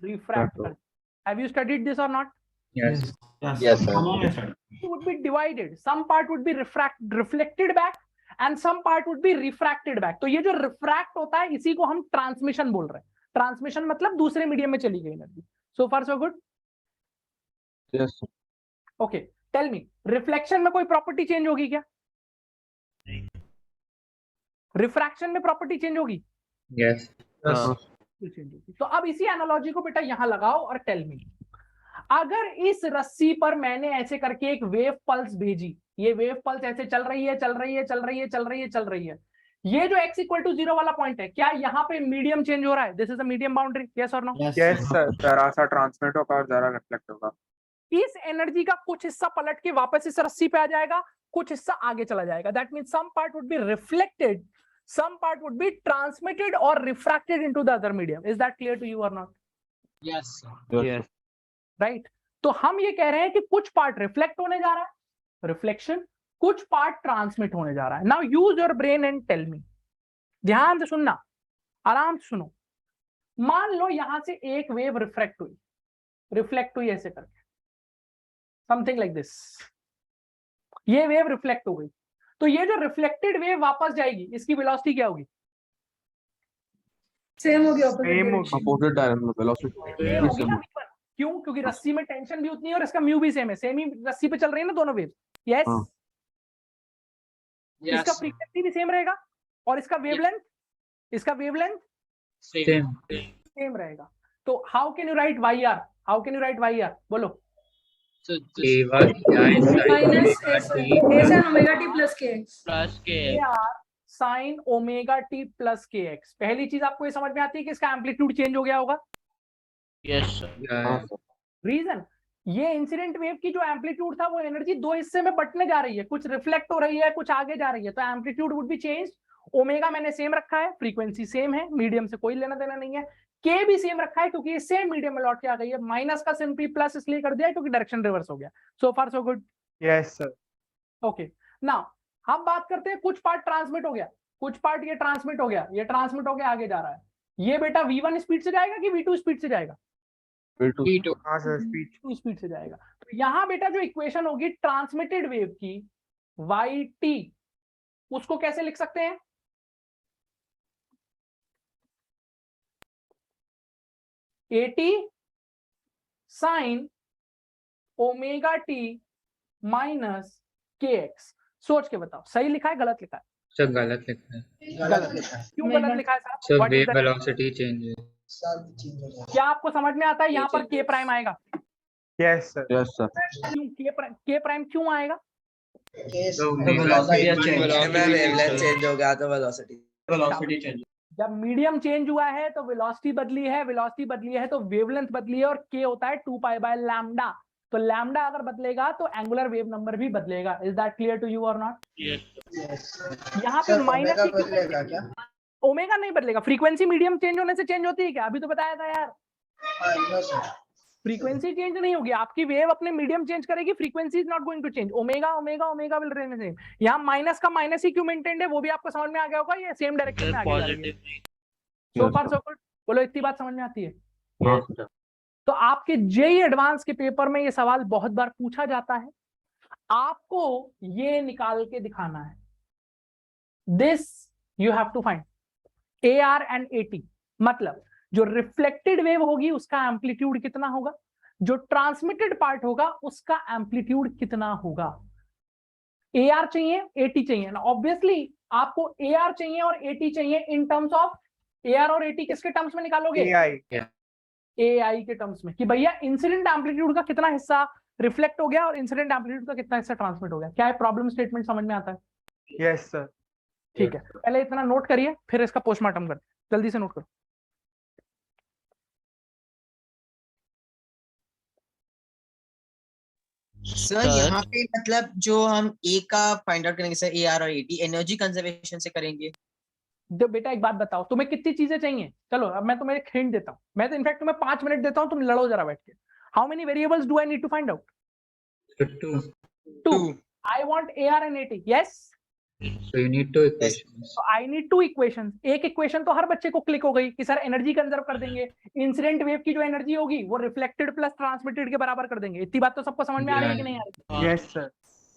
Refract. Have you studied this और not? Yes. Yes, sir. It would be divided, some part would be reflected back and some part would be refracted back। तो ये जो रिफ्रैक्ट होता है इसी को हम ट्रांसमिशन बोल रहे हैं। ट्रांसमिशन मतलब दूसरे मीडियम में चली गई energy. So far so good? Yes sir. Okay, tell me, reflection में कोई प्रॉपर्टी चेंज होगी क्या? रिफ्रैक्शन में प्रॉपर्टी चेंज होगी? Yes. तो अब इसी एनालॉजी को बेटा यहां लगाओ और टेल मी, अगर इस रस्सी पर मैंने ऐसे करके एक वेव पल्स भेजी, ये वेव पल्स ऐसे चल रही है, चल रही है, चल रही है, चल रही है, चल रही है, ये जो x इक्वल टू 0 वाला पॉइंट है, क्या यहाँ पे मीडियम चेंज हो रहा है? This is a medium boundary, yes और नो? यस सर, जरा सा ट्रांसमिट होगा और जरा रिफ्लेक्ट होगा। इस एनर्जी का कुछ हिस्सा पलट के वापस इस रस्सी पे आ जाएगा, कुछ हिस्सा आगे चला जाएगा। That means some part would be reflected, some part would be transmitted or refracted into the other medium. Is that clear to you or not? Yes. Yes. Right? तो हम ये कह रहे हैं कि कुछ पार्ट रिफ्लेक्ट होने जा रहा है, रिफ्लेक्शन, कुछ पार्ट ट्रांसमिट होने जा रहा है। Now use your brain and tell me, ध्यान से सुनना, आराम से सुनो। मान लो यहां से एक वेव रिफ्लेक्ट हुई ऐसे करके, समथिंग लाइक दिस, ये वेव रिफ्लेक्ट हो गई, तो ये जो रिफ्लेक्टेड वेव वापस जाएगी, इसकी वेलोसिटी क्या होगी? सेम हो गया सेम हो अपोजिट डायरेक्शन में वेलोसिटी सेम हो गया ना V1? क्यों? क्योंकि रस्सी में टेंशन भी उतनी है और इसका म्यू भी सेम है, सेम ही रस्सी पे चल रही है ना दोनों वेव। यस, हाँ। इसका फ्रीक्वेंसी भी सेम रहेगा और इसका वेवलेंथ, इसका वेवलेंथ Same. सेम रहेगा। तो how can you write Y R? How can you write Y R? बोलो। So A1 minus a sin omega t plus kx. plus k AR sin omega T plus K x. पहली चीज आपको ये समझ में आती है कि इसका एम्पलीट्यूड चेंज हो गया होगा। yes sir. रीजन, ये इंसिडेंट वेव की जो एम्पलीट्यूड था वो एनर्जी दो हिस्से में बंटने जा रही है, कुछ रिफ्लेक्ट हो रही है, कुछ आगे जा रही है, तो amplitude would B change. Omega मैंने सेम रखा है, फ्रीक्वेंसी सेम है, मीडियम से कोई लेना देना नहीं है। के भी सेम रखा है क्योंकि ये सेम मीडियम में लौट के आ गई है। माइनस का सिंपली प्लस इसलिए कर दिया है क्योंकि डायरेक्शन रिवर्स हो गया। So far so good. Yes sir. Okay, now हम बात करते हैं कुछ पार्ट ट्रांसमिट हो गया, कुछ पार्ट ये ट्रांसमिट हो गया, ये ट्रांसमिट होकर आगे जा रहा है। ये बेटा V1 स्पीड से जाएगा कि V2 स्पीड से जाएगा? V2 हाँ सर, स्पीड से जाएगा। तो यहाँ बेटा जो इक्वेशन होगी ट्रांसमिटेड वेव की YT, उसको कैसे लिख सकते हैं? AT sign omega T minus KX। सोच के बताओ सही लिखा है गलत लिखा है? सर गलत लिखा है। गलत लिखा है। क्यों गलत लिखा है साहब? Sir What is wave the- velocity change है। सब चेंज हो जाएगा। क्या आपको समझ में आता है यहाँ पर K प्राइम आएगा? Yes sir. Yes sir. क्यों K प्राइम क्यों आएगा? वेलोसिटी चेंज हो गया तो वेलोसिटी चेंज। जब मीडियम चेंज हुआ है तो वेलोसिटी बदली है, वेलोसिटी बदली है तो वेवलेंथ बदली है, और K होता है 2 पाई बाय लैम्डा। तो लैम्डा अगर बदलेगा तो एंगुलर वेव नंबर भी बदलेगा। Is that clear to you और नॉट? यहाँ पे माइनस बदलेगा क्या? ओमेगा नहीं बदलेगा, फ्रीक्वेंसी मीडियम चेंज होने से चेंज होती है क्या? अभी तो बताया था यार, नो सर। फ्रीक्वेंसी चेंज नहीं होगी, आपकी वेव अपने मीडियम चेंज करेगी, frequency is not going to change. Omega omega omega will remain same. यहाँ माइनस का माइनस ही क्यों मेंटेन्ड है वो भी आपको समझ में आ गया होगा, ये सेम डायरेक्शन में आगे जा रही है। सो फार सो गुड। बोलो इतनी बात समझ में आती है? तो आपके जेईई एडवांस के पेपर में ये सवाल बहुत बार पूछा जाता है, आपको ये निकाल के दिखाना है। This you have to find AR and AT, मतलब जो रिफ्लेक्टेड वेव होगी उसका एम्पलीट्यूड कितना होगा, जो ट्रांसमिटेड पार्ट होगा उसका एम्पलीट्यूड कितना होगा। AR चाहिए, AT चाहिए ना, ऑब्वियसली आपको AR चाहिए और AT चाहिए इन टर्म्स ऑफ AR और AT किसके टर्म्स में निकालोगे? AI के टर्म्स में, कि भैया इंसिडेंट एम्पलीट्यूड का कितना हिस्सा रिफ्लेक्ट हो गया और इंसिडेंट एम्पलीट्यूड का कितना हिस्सा ट्रांसमिट हो गया। क्या है प्रॉब्लम स्टेटमेंट समझ में आता है? Yes sir. ठीक है, पहले इतना नोट करिए फिर इसका पोस्टमार्टम करते हैं। जल्दी से नोट करो। सर यहाँ पे मतलब जो हम A का फाइंड आउट करेंगे सर, AR और AT एनर्जी कंजर्वेशन से करेंगे। तो बेटा एक बात बताओ, तुम्हें कितनी चीजें चाहिए? चलो अब मैं तुम्हें एक हिंट देता हूँ, मैं तो इनफैक्ट तुम्हें 5 मिनट देता हूँ, तुम लड़ो जरा बैठ के। How many variables do I need to find out? 2. I want AR and AT. Yes. So you need two equations. So I need 2 equations. एक इक्वेशन तो हर बच्चे को क्लिक हो गई कि सर एनर्जी कंजर्व कर देंगे, इंसिडेंट वेव की जो एनर्जी होगी वो रिफ्लेक्टेड प्लस ट्रांसमिटेड के बराबर कर देंगे। इतनी बात तो सबको समझ में आ रही है कि नहीं आ रही? Yes sir.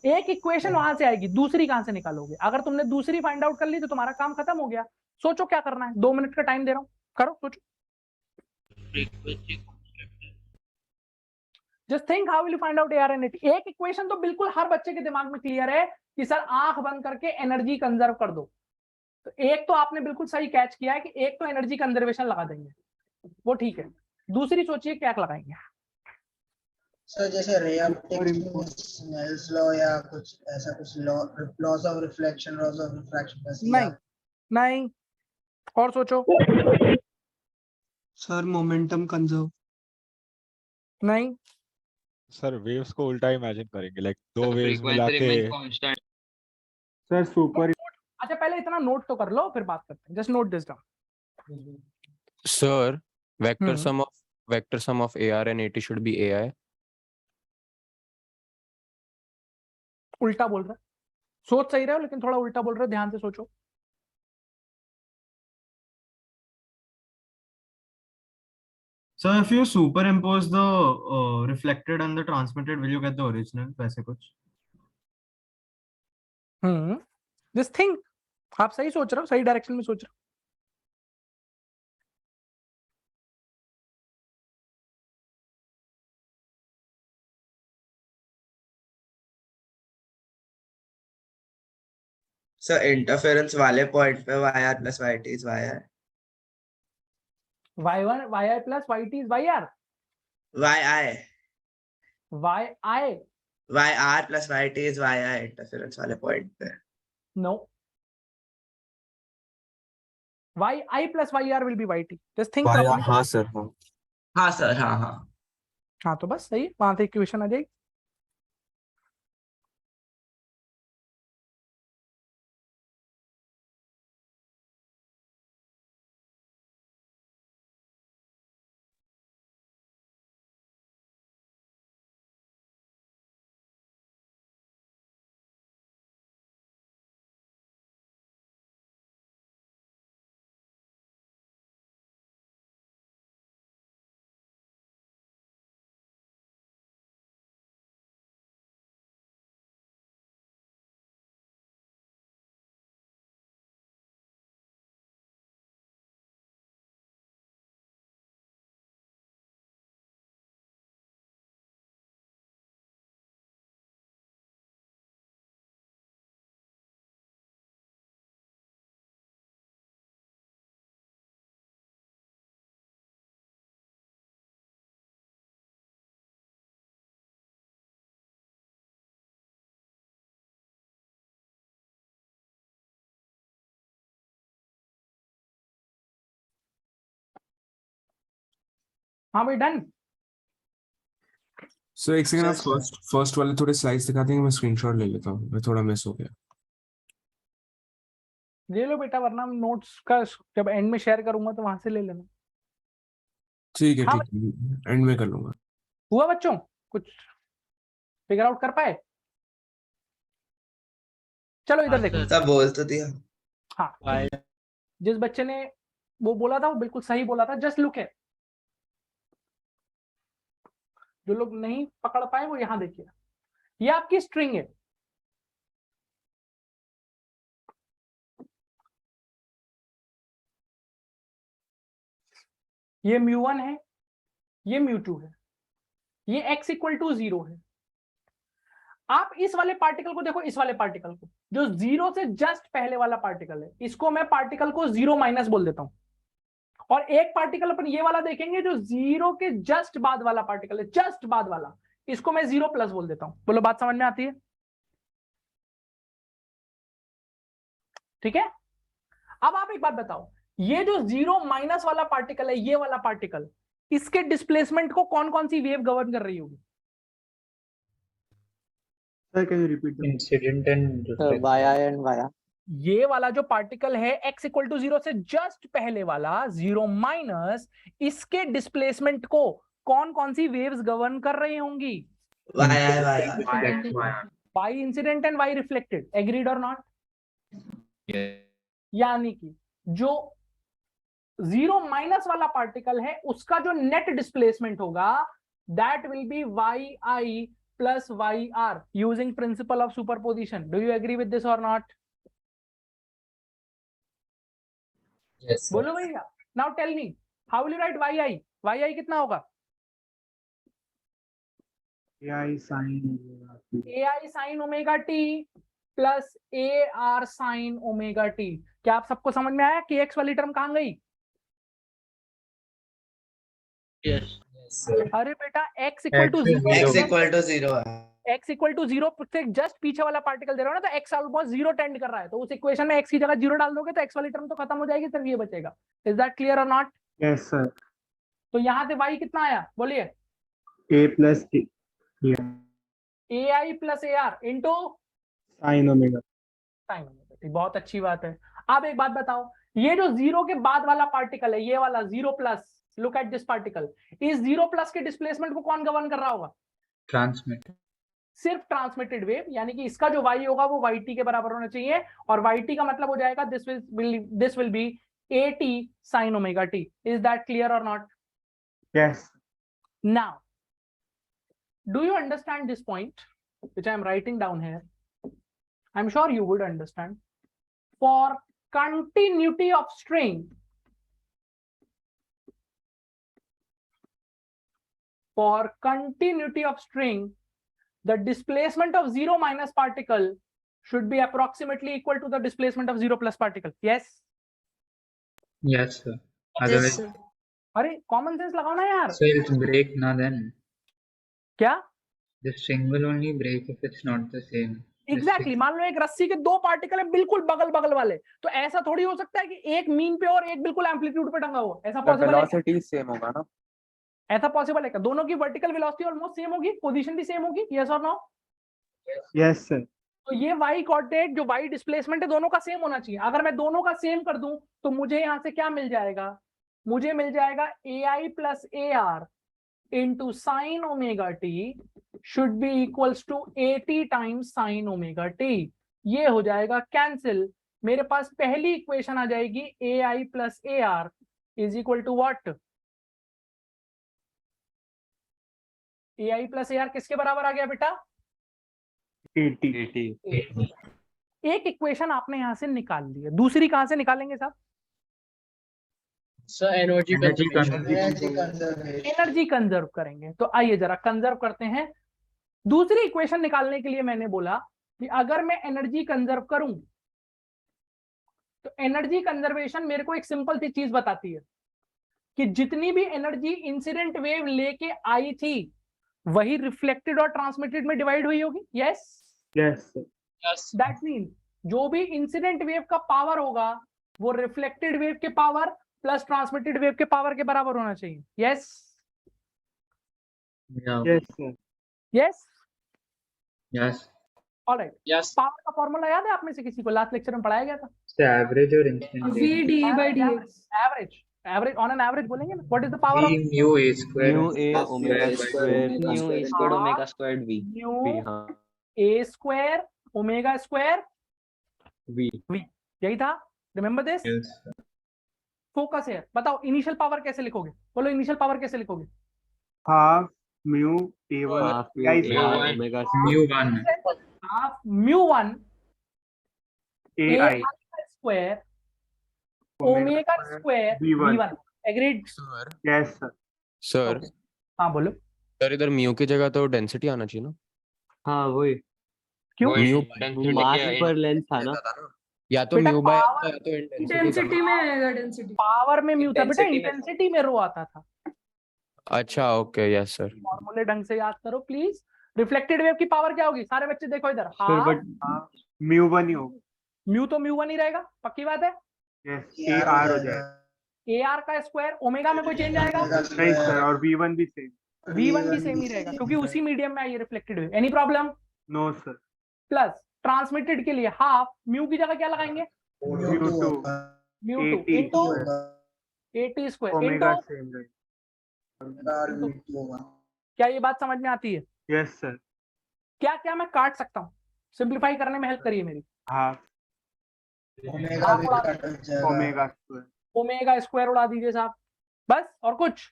एक इक्वेशन वहां से आएगी, दूसरी कहां से निकालोगे? अगर तुमने दूसरी फाइंड आउट कर ली तो तुम्हारा काम खत्म हो गया। सोचो क्या करना है, 2 मिनट का टाइम दे रहा हूँ, करो सोचो। Just think how will you find out AR and AT। एक इक्वेशन तो बिल्कुल हर बच्चे के दिमाग में क्लियर है कि सर आंख बंद करके एनर्जी कंजर्व कर दो। तो एक तो आपने बिल्कुल सही कैच किया है कि एक तो एनर्जी कंजर्वेशन लगा देंगे, वो ठीक है। दूसरी सोचिए क्या लगाएंगे? सर जैसे रे ऑप्टिक्स, स्नेल्स लॉ या कुछ ऐसा कुछ loss of reflection, loss of refraction. नहीं नहीं, और सोचो। Sir momentum conserve. नहीं सर वेव्स को उल्टा इमेजिन करेंगे, लाइक दो वेव्स मिला के। Sir super. अच्छा पहले इतना नोट तो कर लो फिर बात करते हैं। Just note this down. Sir vector sum of AR and AT should be AI. उल्टा बोल रहा है, सोच सही रहे हो लेकिन थोड़ा उल्टा बोल रहे हो, ध्यान से सोचो। So if you superimpose the reflected and the transmitted, will you get the original? वैसे कुछ? This thing, आप सही सोच रहे हो, सही डायरेक्शन में सोच रहे हो। सर इंटरफेरेंस वाले पॉइंट पे yr plus yt is yr. y1 yi plus yt is yr. yi. yi. yr plus yt is yi interference वाले पॉइंट पे. No. yi plus yr will be yt. Just think properly. हाँ sir हाँ. हाँ sir हाँ हाँ. हाँ तो बस सही, वहां से इक्वेशन आ जाएगी. हाँ भाई डन. सर एक सेकंड, आप फर्स्ट वाले थोड़े स्लाइड्स दिखा देंगे, मैं स्क्रीनशॉट ले लेता हूँ, मैं थोड़ा मिस हो गया. ले लो बेटा, वरना नोट्स का जब एंड में शेयर करूंगा तो वहां से ले लेना. ठीक है हाँ ठीक है, एंड में कर लूंगा. हुआ बच्चों, कुछ फिगर आउट कर पाए? चलो इधर देखो. सब बोल तो दिया. हाँ, जिस बच्चे ने वो बोला था वो बिल्कुल सही बोला था. जस्ट लुक है, जो लोग नहीं पकड़ पाए वो यहां देखिए. ये आपकी स्ट्रिंग है. ये μ1 है, ये μ2 है, ये x इक्वल टू 0 है. आप इस वाले पार्टिकल को देखो, इस वाले पार्टिकल को जो 0 से जस्ट पहले वाला पार्टिकल है, इसको मैं पार्टिकल को 0 माइनस बोल देता हूं. और एक पार्टिकल अपन ये वाला देखेंगे जो 0 के जस्ट बाद वाला पार्टिकल है, जस्ट बाद वाला, इसको मैं 0 प्लस बोल देता हूं. बोलो बात समझ में आती है? ठीक है. अब आप एक बात बताओ, ये जो 0 माइनस वाला पार्टिकल है, ये वाला पार्टिकल, इसके डिस्प्लेसमेंट को कौन कौन सी वेव गवर्न कर रही होगी? Sir, can you repeat the Incident and Via and via. ये वाला जो पार्टिकल है x इक्वल टू 0 से जस्ट पहले वाला 0 माइनस, इसके डिस्प्लेसमेंट को कौन कौन सी वेव्स गवर्न कर रही होंगी? y incident and y reflected. Agreed और नॉट? यानी कि जो 0 माइनस वाला पार्टिकल है उसका जो नेट डिस्प्लेसमेंट होगा, that will be yi plus yr using principle of superposition. Do you agree with this or not? Yes, sir. बोलो भैया. Now tell me, how will you write yi? yi कितना होगा? AI sin ai sin omega t plus ar sin omega t. क्या आप सबको समझ में आया कि x वाली टर्म कहां गई? Yes, sir. अरे बेटा x equal to 0, x equal to 0 है. x इक्वल टू 0 से जस्ट पीछे वाला पार्टिकल दे रहा हूं ना, तो x ऑलमोस्ट 0 टेंड कर रहा है, तो उस इक्वेशन में x की जगह 0 डाल दोगे तो x वाली टर्म तो खत्म हो जाएगी, सिर्फ ये बचेगा. इज दैट क्लियर और नॉट? Yes, sir. तो यहां से y कितना आया बोलिए? A plus A. ai plus ar into Sin omega. Sine omega. बहुत अच्छी बात है. अब एक बात बताओ, ये जो 0 के बाद वाला पार्टिकल है, ये वाला 0 plus, look at this particle, इस 0 प्लस के डिस्प्लेसमेंट को कौन गवर्न कर रहा होगा? transmit. सिर्फ ट्रांसमिटेड वेव, यानी कि इसका जो y होगा वो yt के बराबर होना चाहिए, और yt का मतलब हो जाएगा this will B at sin omega t. Is that clear और not? Yes. Now, do you understand this point which I am writing down here? I'm sure you would understand. For continuity of string, the displacement of 0 minus particle should be approximately equal to the displacement of 0 plus particle. Yes? Yes, sir. Otherwise, अरे common sense लगाओ ना यार. so it'll break now then. क्या? The string will only break if it's not the same. Exactly मान लो एक रस्सी के दो पार्टिकल है बिल्कुल बगल बगल वाले, तो ऐसा थोड़ी हो सकता है कि एक मीन पे और एक बिल्कुल एम्पलीट्यूड पे टंगा हो. ऐसा पॉसिबल है? वेलोसिटी सेम होगा ना. ऐसा पॉसिबल है क्या? दोनों की वर्टिकल वेलोसिटी ऑलमोस्ट सेम होगी, पोजीशन भी सेम होगी. यस और नो? Yes sir. तो ये y कोऑर्डिनेट जो y डिस्प्लेसमेंट है दोनों का सेम होना चाहिए. अगर मैं दोनों का सेम कर दूं तो मुझे यहाँ से क्या मिल जाएगा? मुझे मिल जाएगा ai plus ar into sine omega T should be equals to 80 times sine omega T. ये हो जाएगा कैंसिल. मेरे पास पहली इक्वेशन आ जाएगी ai plus ar is equal to what? ai plus ar किसके बराबर आ गया बेटा? 80. एक इक्वेशन आपने यहां से निकाल ली है, दूसरी कहां से निकालेंगे साहब? सर एनर्जी कंजर्व करेंगे. तो आइए जरा कंजर्व करते हैं. दूसरी इक्वेशन निकालने के लिए मैंने बोला कि अगर मैं एनर्जी कंजर्व करूं तो एनर्जी कंजर्वेशन मेरे को एक सिंपल सी चीज बताती है कि जितनी भी एनर्जी इंसिडेंट वेव लेके आई थी वही रिफ्लेक्टेड और ट्रांसमिटेड में डिवाइड हुई होगी. Yes yes. दैट मीन जो भी इंसिडेंट वेव का पावर होगा वो रिफ्लेक्टेड वेव के पावर प्लस ट्रांसमिटेड वेव के पावर के बराबर होना चाहिए. Yes yes sir. Yes Yes. Alright. Yes. Power का फॉर्मूला याद है आप में से किसी को? लास्ट लेक्चर में पढ़ाया गया था. The average or instant. Average on an average बोलेंगे ना. What is the power of Mu a square. Mu a omega square Mu a squared omega squared v. mu हाँ a square omega square v. यही था. Remember this. Yes. Focus है. बताओ initial power कैसे लिखोगे? बोलो इनिशियल पावर कैसे लिखोगे? Half mu a1 half mu a omega Mu 1. Half mu1 ai square omega square v1. Agreed? Yes sir. Sir. हाँ बोलो. सर इधर म्यू की जगह तो डेंसिटी आना चाहिए ना. हाँ वही. क्यों? म्यू मास पर लेंथ था ना. या तो बेटा म्यू बाय power- या तो इंटेंसिटी. इंटेंसिटी में आएगा. डेंसिटी पावर में म्यू था बेटा, Intensity में- इंटेंसिटी में रो आता था. अच्छा ओके. Yes sir. फॉर्मूले ढंग से याद करो प्लीज. रिफ्लेक्टेड वेव की पावर क्या होगी? सारे बच्चे देखो इधर. सर हाफ बट म्यू1 ही होगा. म्यू तो म्यू1 ही रहेगा. पक्की बात है. यस ar हो जाएगा. ar का स्क्वायर ओमेगा में कोई चेंज आएगा? नहीं सर. और v1 भी सेम. v1 भी सेम ही रहेगा क्योंकि उसी मीडियम में आई है reflected wave. Any problem? No sir. Plus transmitted के लिए हाफ म्यू की जगह क्या लगाएंगे? Mu two mu two 80 into 80 square omega into. Same रहेगा. क्या ये बात समझ में आती है? Yes sir. क्या क्या मैं काट सकता हूँ? सिंप्लीफाई करने में हेल्प करिए मेरी. हाफ ओमेगा भी कट जाएगा. Omega square. ओमेगा स्क्वायर उड़ा दीजिए साहब. बस? और कुछ?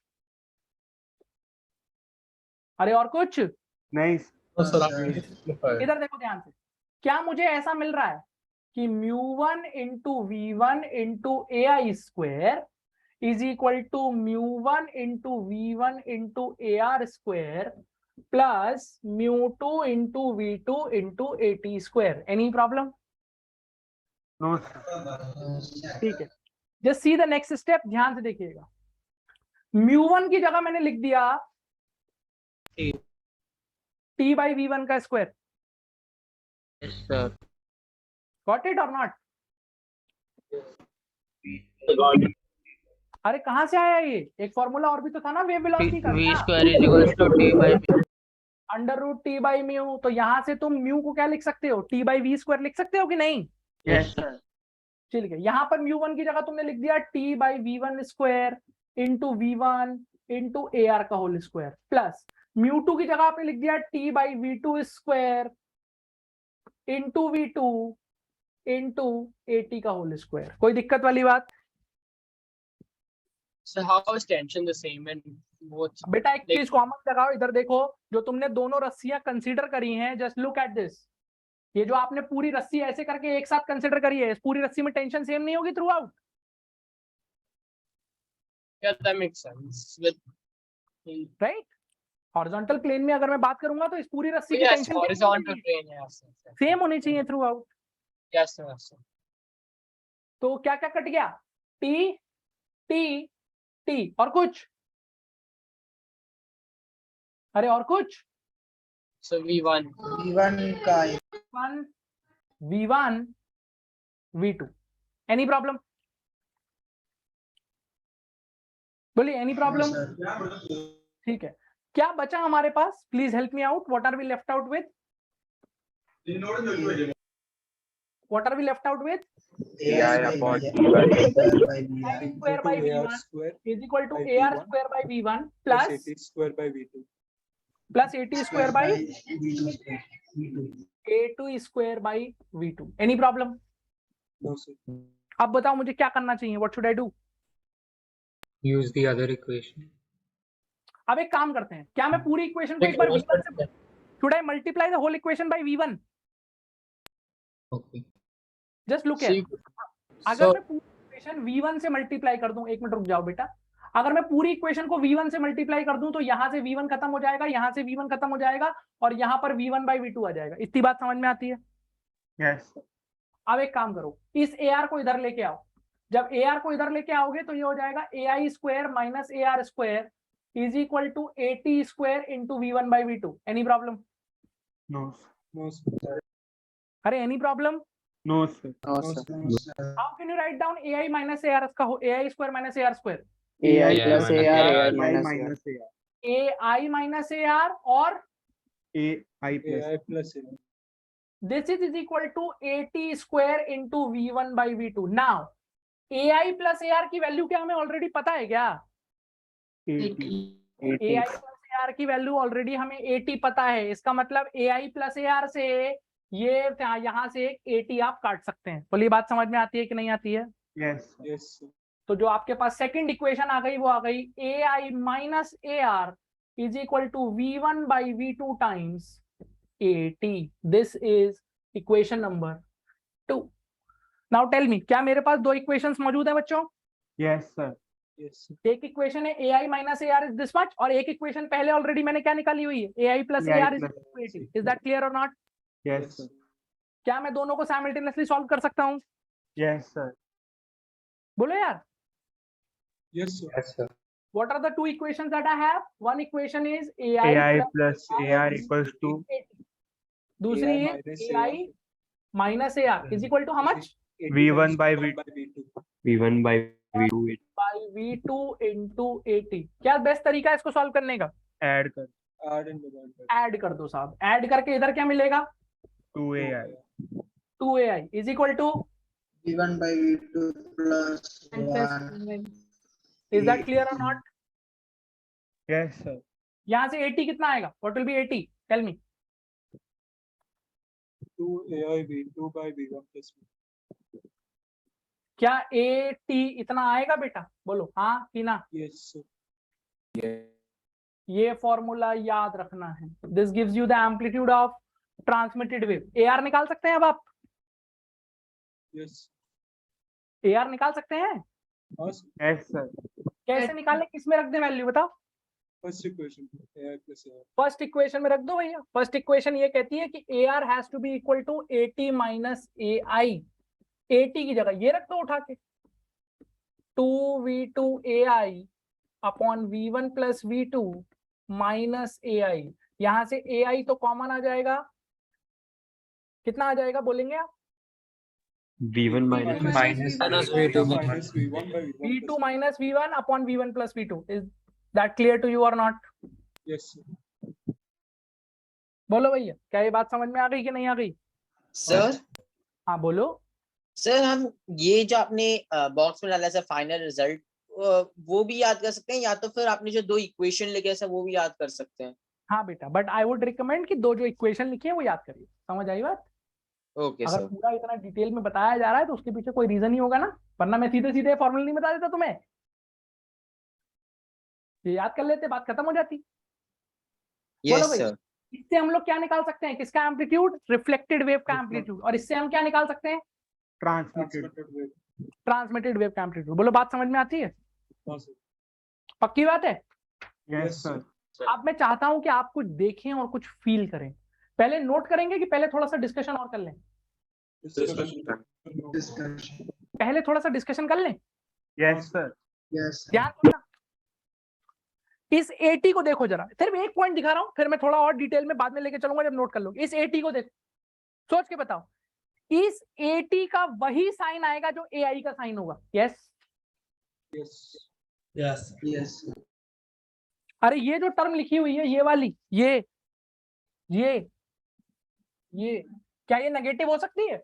अरे और कुछ? नहीं इधर देखो ध्यान से. क्या मुझे ऐसा मिल रहा है कि mu1 into v1 into ai square is equal to mu1 into v1 into ar square plus mu2 into v2 into at square. Any problem? No. ठीक है. Just see the next step. ध्यान से देखिएगा. mu1 की जगह मैंने लिख दिया t by v1 का square. yes sir. Got it or not? अरे कहां से आया ये? एक फॉर्मूला और भी तो था ना वेव वेलोसिटी का. v square is equals to t by v. Under root T by mu. तो यहां से तुम म्यू को क्या लिख सकते हो? टी बाई वी स्क्वायर लिख सकते हो कि नहीं? yes sir. ठीक है. यहाँ पर म्यू1 की जगह तुमने लिख दिया T by v1 square into v1 into ar का होल स्क्वायर प्लस म्यू2 की जगह आपने लिख दिया T by v2 square into v2 into at का होल स्क्वायर. कोई दिक्कत वाली बात? So how is tension the same in both? बेटा एक चीज कॉमन लगाओ. इधर देखो जो तुमने दोनों रस्सियां कंसीडर करी हैं. Just look at this. ये जो आपने पूरी रस्सी ऐसे करके एक साथ कंसीडर करी है, इस पूरी रस्सी में टेंशन सेम नहीं होगी throughout? Yeah, that makes sense. Right. Horizontal plane में अगर मैं बात करूंगा तो इस पूरी रस्सी की Yes, tension horizontal plane. Yes. Same होनी चाहिए through out. Yes, sir. Yes, sir. तो क्या क्या कट गया? टी टी टी और कुछ? अरे और कुछ? So V1. का V1 V2 एनी प्रॉब्लम? बोलिए एनी प्रॉब्लम? ठीक है, क्या बचा हमारे पास? Please help me out. What are we left out with? What are we left out with? AI upon square by V1 is equal to AR square by V1 plus AT square by V2 plus AT square by A2 square by V2. Any problem? No, sir. अब बताओ मुझे क्या करना चाहिए? What should I do? Use the other equation. अब एक काम करते हैं, क्या मैं पूरी इक्वेशन को एक बार V1 से should I multiply the whole equation by V1? Okay. Just look here. अगर मैं पूरी इक्वेशन V1 से मल्टीप्लाई कर दूं, एक मिनट रुक जाओ बेटा, अगर मैं पूरी इक्वेशन को V1 से मल्टीप्लाई कर दूं तो यहां से V1 खत्म हो जाएगा, यहां से V1 खत्म हो जाएगा और यहां पर V1 by V2 आ जाएगा। इतनी बात समझ में आती है? यस। अब एक काम करो, इस AR को इधर लेके आओ। जब AR को इधर लेके आओगे तो ये हो जाएगा AI square minus AR square is equal to AT square into V1 by V2। Any problem? No No, sir. अरे any problem? No sir. How can you write down AI minus AR का हो AI square minus AR square? AI plus AR, AI minus minus AR. AI minus AR और AI plus AI plus AR. this is equal to AT square into V1 by V2. Now AI plus AR की value क्या हमें already पता है क्या? AI plus AR की value already हमें 80 पता है। इसका मतलब AI plus AR से ये यहाँ से एक 80 आप काट सकते हैं। बोलिए बात समझ में आती है कि नहीं आती है? यस। Yes, sir. तो जो आपके पास सेकंड इक्वेशन आ गई वो आ गई AI minus AR is equal to V1 by V2 times AT। This is equation number 2। Now tell me, क्या मेरे पास दो इक्वेशंस मौजूद है बच्चों? Yes sir. Yes, sir. एक इक्वेशन है AI minus AR is this much और एक इक्वेशन पहले ऑलरेडी मैंने क्या निकाली हुई है? AI plus AI AR is plus equal to 80। Is that clear और नॉट? Yes sir. क्या मैं दोनों को साइमल्टेनियसली सॉल्व कर सकता हूँ? Yes sir. बोलो यार। Yes, sir. Yes, sir. What are the two equations that I have? One equation is AI AI plus AR equals to दूसरी AI is minus AI minus AR is equal to how much? V1 by V2. V1 by V2 By V2 into 80। क्या best तरीका है इसको solve करने का? Add कर Add and divide. Add कर दो साहब। ऐड करके इधर क्या मिलेगा? 2AI 2AI is equal to V1 by V2 plus 1. is that clear or not? Yes sir. यहाँ से 80 कितना आएगा? What will be 80? Tell me. 2AI V2 by V1 plus V2. क्या 80 इतना आएगा बेटा? बोलो हाँ कि ना? Yes, sir. ये फॉर्मूला याद रखना है। This gives you the amplitude of transmitted wave. AR निकाल सकते हैं अब आप? Yes. AR निकाल सकते हैं? First, yes sir. कैसे निकालें? किसमें रख दें वैल्यू बताओ? first equation. AI plus AR. First equation में रख दो भैया। फर्स्ट इक्वेशन ये कहती है कि AR has to be equal to AT minus AI। AT की जगह ये रख दो उठा के 2V2 AI upon V1 plus V2 minus AI। यहां से AI तो कॉमन आ जाएगा, कितना आ जाएगा बोलेंगे आप? V1 minus V2 minus V1 by V1 V2 plus minus V1 upon V1 plus V2। Is that clear to you or not? Yes, sir. बोलो भैया, क्या ये बात समझ में आ गई कि नहीं आ गई? सर हाँ बोलो। सर हम ये जो आपने बॉक्स में डाला है फाइनल रिजल्ट वो भी याद कर सकते हैं या तो फिर आपने जो दो इक्वेशन लिखे सर वो भी याद कर सकते हैं? हाँ बेटा, बट आई वुड रिकमेंड कि दो जो इक्वेशन लिखी है वो याद करिए। समझ आई बात? ओके अगर सर। पूरा इतना डिटेल में बताया जा रहा है तो उसके पीछे कोई रीजन ही होगा ना, वरना मैं सीधे सीधे फॉर्मूला नहीं बता देता तुम्हें। ये याद कर लेते, बात खत्म हो जाती। Yes sir. इससे हम लोग क्या निकाल सकते हैं? किसका एम्पलीट्यूड? रिफ्लेक्टेड वेव का एम्पलीट्यूड। और इससे हम क्या निकाल सकते हैं? Transmitted wave. ट्रांसमिटेड वेव का एम्पलीट्यूड। बोलो बात समझ में आती है? हाँ, sir. पक्की बात है? Yes sir. अब मैं चाहता हूं कि आप कुछ देखें और कुछ फील करें। पहले नोट करेंगे कि पहले थोड़ा सा डिस्कशन और कर लें? पहले थोड़ा सा डिस्कशन कर लें। Yes sir. यस ध्यान दो ना। इस 80 को देखो जरा, सिर्फ एक पॉइंट दिखा रहा हूं, फिर मैं थोड़ा और डिटेल में बाद में लेके चलूंगा जब नोट कर लोगे। इस 80 को देखो, सोच के बताओ। इस 80 का वही साइन आएगा जो AI का साइन होगा। यस यस यस अरे ये जो टर्म लिखी हुई है, ये वाली, ये क्या ये नेगेटिव हो सकती है?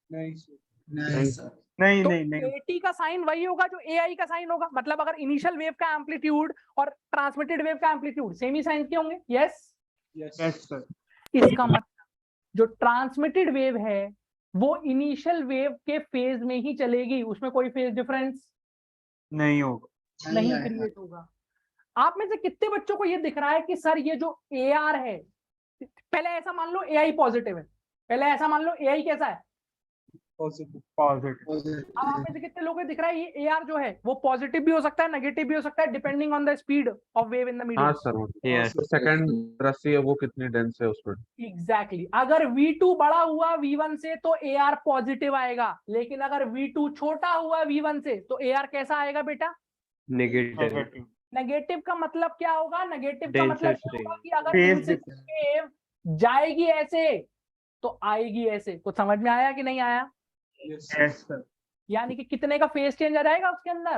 नहीं सर। नहीं सर। नहीं तो नहीं नहीं 80 का साइन वही होगा जो AI का साइन होगा। मतलब अगर इनिशियल वेव का एम्पलीट्यूड और ट्रांसमिटेड वेव का एम्पलीट्यूड सेम ही साइन के होंगे। Yes yes sir. इसका मतलब जो ट्रांसमिटेड वेव है वो इनिशियल वेव के फेज में ही चलेगी, उसमें कोई फेज डिफरेंस नहीं होगा। नहीं आएगा। क्रिएट होगा। आप में से कितने बच्चों को ये दिख रहा है कि सर ये जो AR है, पहले ऐसा मान लो AI पॉजिटिव है, पहले ऐसा मान लो AI कैसा है? पॉजिटिव। पॉजिटिव। अब आप में से कितने लोगों को दिख रहा है ये AR जो है वो पॉजिटिव भी हो सकता है, नेगेटिव भी हो सकता है, depending on the speed of wave in the medium. हाँ सर, तो सेकंड रस्सी है वो कितनी डेंस है उस पर। एग्जैक्टली अगर V2 बड़ा हुआ V1 से तो AR पॉजिटिव आएगा, लेकिन अगर V2 छोटा हुआ V1 से तो AR कैसा आएगा बेटा? नेगेटिव। नेगेटिव का मतलब क्या होगा? नेगेटिव का मतलब ये होगा कि अगर Phase इनसे वेव जाएगी ऐसे तो आएगी ऐसे। कुछ समझ में आया कि नहीं आया? Yes sir. यानी कि कितने का फेज चेंज आ जाएगा उसके अंदर?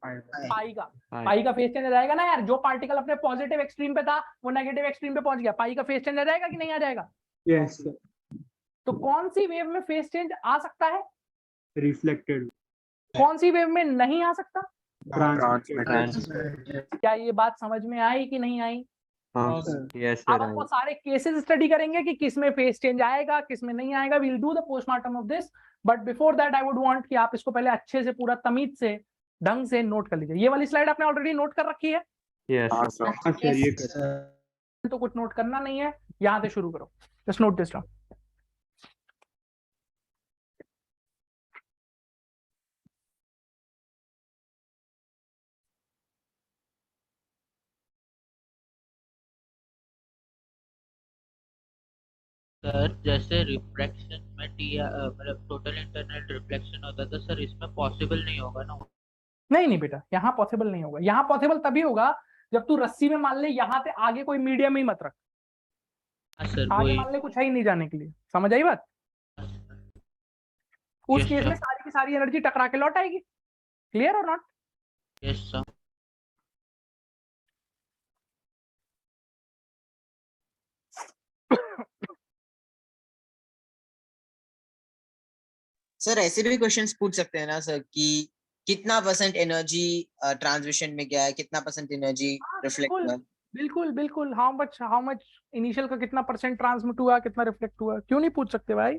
पाई का फेज चेंज आ जाएगा ना यार। जो पार्टिकल अपने पॉजिटिव एक्सट्रीम पे था वो नेगेटिव एक्सट्रीम पे पहुंच गया, पाई का फेज चेंज आ जाएगा कि नहीं आ जाएगा? Yes sir. तो कौन सी वेव में फेज चेंज आ सकता है? रिफ्लेक्टेड। कौन सी वेव में नहीं आ सकता? ट्रांसमिटेड। क्या ये बात समझ में आई कि नहीं आई? यस अब हम वो सारे केसेस स्टडी करेंगे कि किस में फेज चेंज आएगा, किस में नहीं आएगा। We'll do the postmortem of this, but before that I would want कि आप इसको पहले अच्छे से पूरा तमीज से ढंग से नोट कर लीजिए। ये वाली स्लाइड आपने ऑलरेडी नोट कर रखी है? यस तो कुछ नोट करना नहीं है, यहां से शुरू करो। Just note this down. Sir जैसे रिफ्रैक्शन में मतलब टोटल इंटरनल रिफ्लेक्शन होता है तो सर इसमें पॉसिबल नहीं होगा ना? नहीं बेटा, यहाँ पॉसिबल नहीं होगा। यहाँ पॉसिबल तभी होगा जब तू रस्सी में मान ले यहाँ से आगे कोई मीडियम ही मत रख। सर आगे मान ले कुछ है ही नहीं जाने के लिए। समझ आई बात? उस केस में सारी की सारी एनर्जी टकरा के लौट आएगी। क्लियर और नॉट? Yes sir. सर ऐसे भी क्वेश्चंस पूछ सकते हैं ना सर कि कितना परसेंट एनर्जी ट्रांसमिशन में गया है, कितना परसेंट एनर्जी रिफ्लेक्ट हुआ है? बिल्कुल हाउ मच इनिशियल का कितना परसेंट ट्रांसमिट हुआ, कितना रिफ्लेक्ट हुआ, क्यों नहीं पूछ सकते भाई?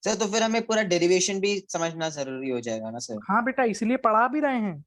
सर तो फिर हमें पूरा डेरिवेशन भी समझना जरूरी हो जाएगा ना सर? हाँ बेटा, इसलिए पढ़ा भी रहे हैं।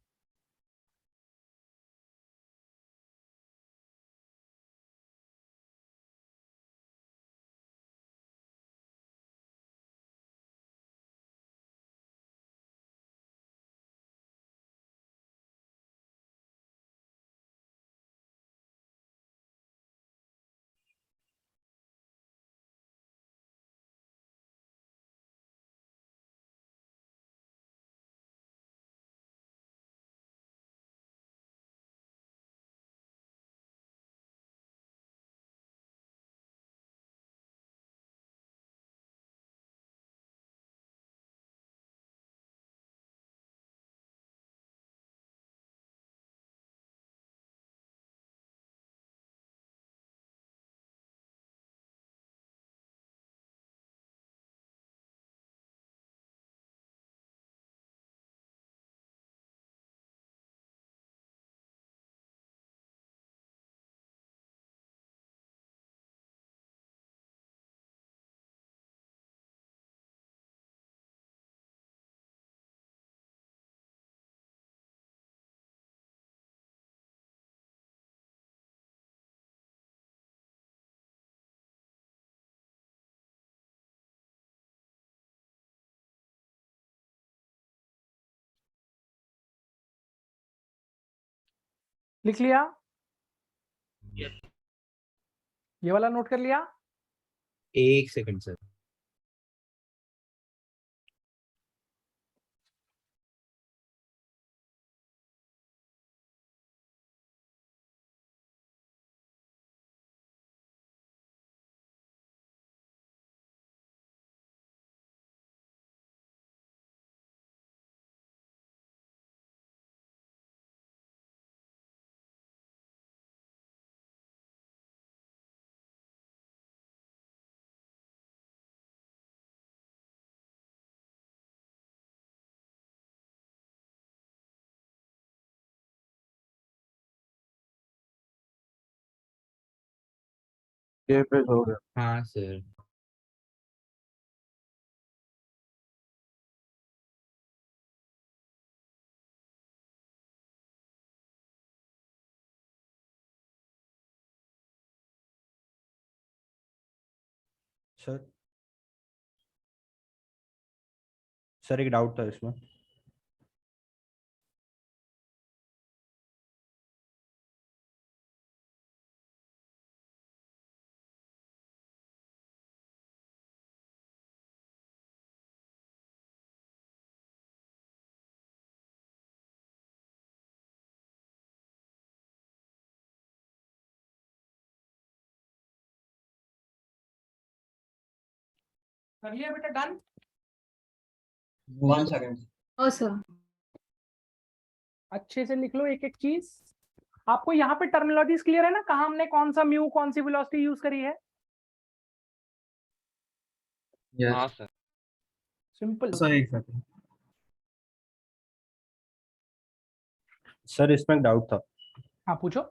लिख लिया? Yes. ये वाला नोट कर लिया? एक सेकंड सर। ये पे हो गया। हाँ सर। सर सर एक डाउट था इसमें। कर लिया बेटा? डन? 1 second. हाँ सर। अच्छे से लिख लो एक एक चीज। आपको यहाँ पे टर्मिनोलॉजीज क्लियर है ना, कहाँ हमने कौन सा म्यू कौन सी वेलोसिटी यूज करी है? हाँ सर। सिंपल। सर एक सेकंड सर इसमें एक डाउट था। हाँ पूछो।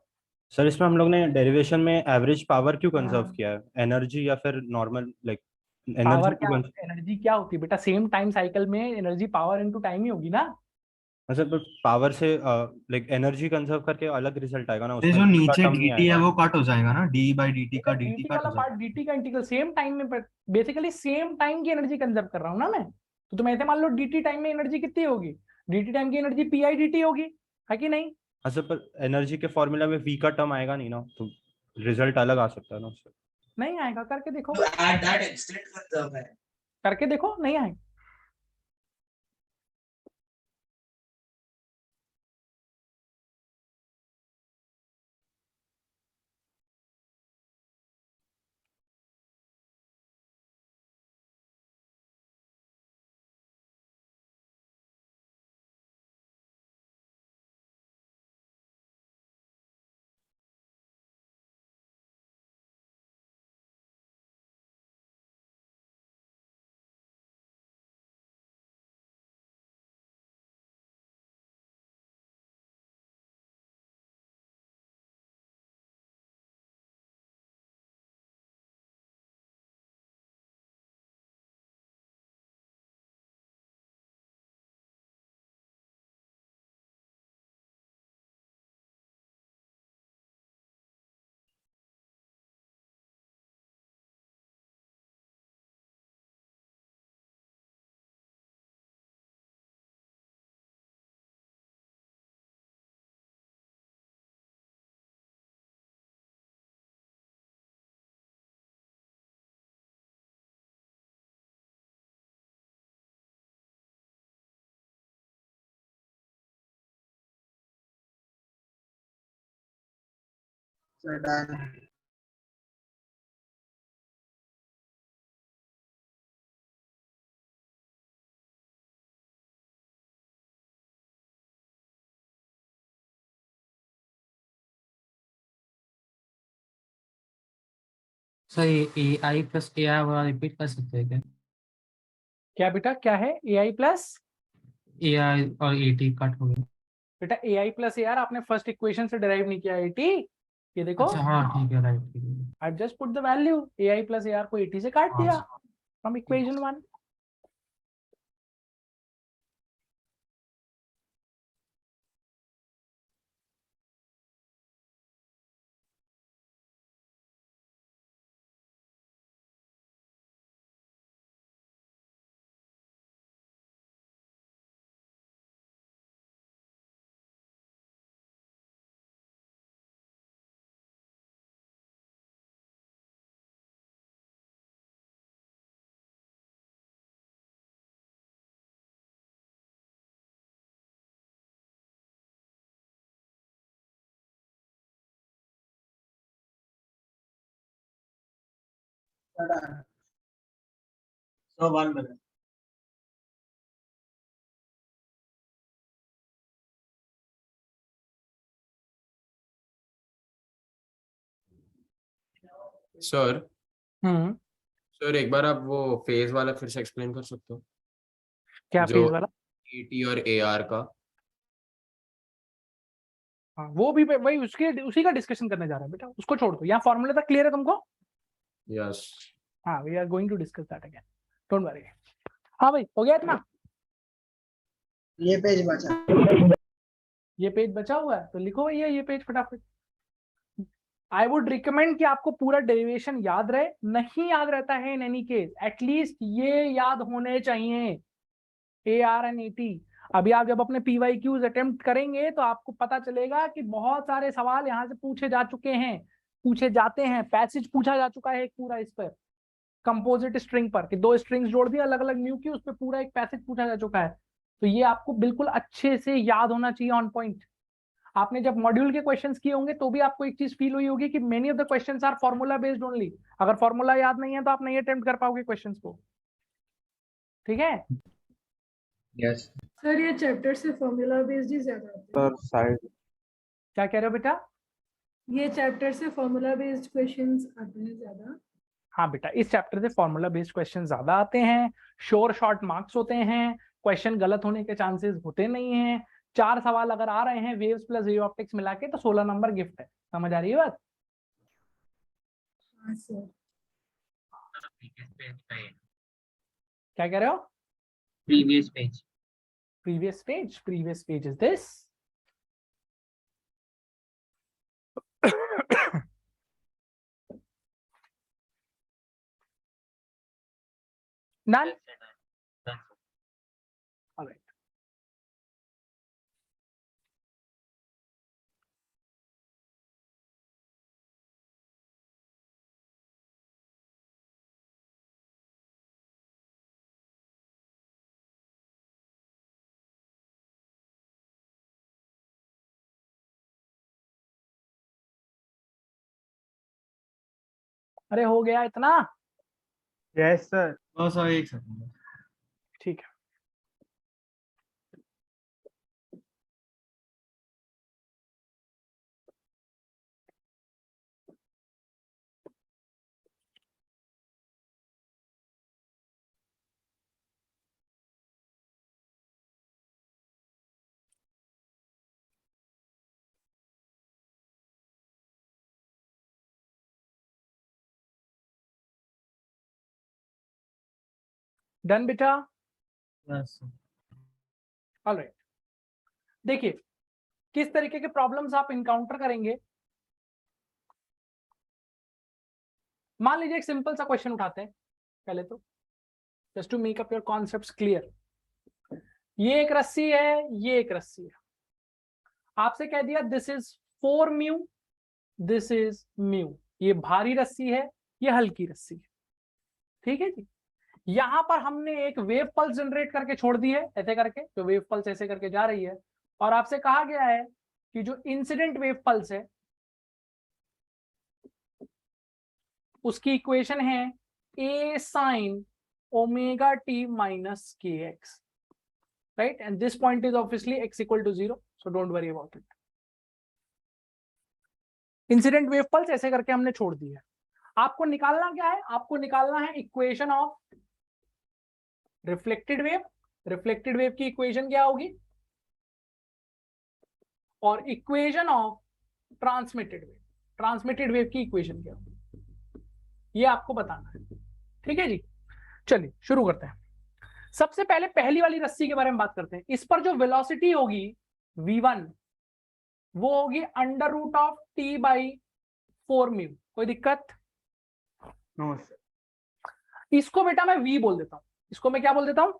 सर इसमें हम लोग ने डेरिवेशन में एवरेज पावर क्यों कंजर्व किया है? एनर्जी या फिर नॉर्मल लाइक एनर्जी पावर क्या, एनर्जी क्या होती है बेटा? सेम टाइम साइकिल में एनर्जी पावर इनटू टाइम ही होगी ना। अच्छा तो पावर से लाइक एनर्जी कंजर्व करके अलग रिजल्ट आएगा ना, ये उसमें जो D का नीचे टर्म नहीं dt है आएगा। वो कट हो जाएगा ना, d/dt का dt dt कट वाला हो पार्ट, जाएगा। dt का इंटीग्रल सेम टाइम में, बेसिकली सेम टाइम की एनर्जी कंजर्व कर रहा हूँ ना मैं। तो तुम ऐसे मान लो dt टाइम में एनर्जी कितनी होगी? dt टाइम की एनर्जी pi/dt होगी, है कि नहीं? अच्छा पर एनर्जी के फॉर्मूला में V का टर्म आएगा नहीं ना, तो रिजल्ट अलग आ सकता है ना उससे। नहीं आएगा, करके देखो। To add that instant conserve है। करके देखो, नहीं आएगा। So done. सर ये AI प्लस AI वाला रिपीट कर सकते हैं क्या? क्या बेटा, क्या है AI प्लस? AI और AT कट हो गया। बेटा AI प्लस AR आपने फर्स्ट इक्वेशन से डिराइव नहीं किया, AT। ये देखो, अच्छा हाँ ठीक है, राइट ठीक है। I just put the value, AI plus AR को AT से काट हाँ दिया sir. From equation 1। So 1 minute. Sir hmm एक बार आप वो फेज वाला फिर से एक्सप्लेन कर सकते हो, क्या जो फेज वाला? AT और AR का? हाँ, वो भी वही उसी का डिस्कशन करने जा रहा है बेटा, उसको छोड़ दो। यहाँ फॉर्मूला तक क्लियर है तुमको? यस। हाँ, we are going to discuss that again, don't worry. हाँ भाई, हो गया इतना? ये पेज बचा, ये पेज बचा हुआ है तो लिखो भैया ये पेज फटाफट। आई वुड रिकमेंड कि आपको पूरा डेरिवेशन याद रहे, नहीं याद रहता है इन एनी केस एटलीस्ट ये याद होने चाहिए, AR एंड AT। अभी आप जब अपने PYQs अटेम्प्ट करेंगे तो आपको पता चलेगा कि बहुत सारे सवाल यहाँ से पूछे जा चुके हैं, पूछे जाते हैं। पैसेज पूछा जा चुका है एक पूरा इस पर, कंपोजिट स्ट्रिंग पर, कि 2 स्ट्रिंग्स जोड़ दी अलग अलग म्यू की, उस पर पूरा एक पैसेज पूछा जा चुका है। तो ये आपको बिल्कुल अच्छे से याद होना चाहिए, ऑन पॉइंट। आपने जब मॉड्यूल के क्वेश्चंस किए होंगे तो भी आपको एक चीज फील हुई होगी कि many of the questions are formula based only. अगर फॉर्मूला याद नहीं है तो आप नहीं अटेम्प्ट कर पाओगे क्वेश्चंस को, ठीक है? यस सर ये चैप्टर से फॉर्मूला बेस्ड ही ज्यादा आते हैं। सर साइड क्या कह रहे हो बेटा? ये चैप्टर से फॉर्मूला बेस्ड क्वेश्चंस आते हैं ज्यादा। हाँ बेटा, इस चैप्टर से फॉर्मूला बेस्ड क्वेश्चन ज्यादा आते हैं, श्योर शॉर्ट मार्क्स होते हैं, क्वेश्चन गलत होने के चांसेस होते नहीं हैं। 4 सवाल अगर आ रहे हैं वेव्स प्लस वे ऑप्टिक्स मिला के तो 16 नंबर गिफ्ट है। समझ आ रही है बात? हाँ सर। क्या कह रहे हो? Previous page. Previous page is this. None? All right. अरे हो गया इतना? Yes sir. बस और 1 सेकंड। ठीक है। डन बेटा? Yes alright. देखिए किस तरीके के प्रॉब्लम्स आप इनकाउंटर करेंगे। मान लीजिए एक सिंपल सा क्वेश्चन उठाते हैं पहले तो, just to make up your concepts clear. ये एक रस्सी है, ये एक रस्सी है, आपसे कह दिया this is 4 mu, this is mu. ये भारी रस्सी है, ये हल्की रस्सी है, ठीक है जी। यहां पर हमने एक वेव पल्स जनरेट करके छोड़ दी है, ऐसे करके, जो वेव पल्स ऐसे करके जा रही है, और आपसे कहा गया है कि जो इंसिडेंट वेव पल्स है उसकी इक्वेशन है a sin omega t minus kx, right? And this point is obviously x equal to 0, so don't worry about it. Incident wave pulse ऐसे करके हमने छोड़ दी है। आपको निकालना क्या है? आपको निकालना है equation of reflected wave. Reflected wave की इक्वेशन क्या होगी, और equation of transmitted wave, transmitted wave की इक्वेशन क्या होगी, ये आपको बताना है, ठीक है जी। चलिए शुरू करते हैं। सबसे पहले पहली वाली रस्सी के बारे में बात करते हैं। इस पर जो वेलोसिटी होगी v1 वो होगी under root of t by 4 mu. कोई दिक्कत? No sir. इसको बेटा मैं v बोल देता हूं, इसको मैं क्या बोल देता हूं?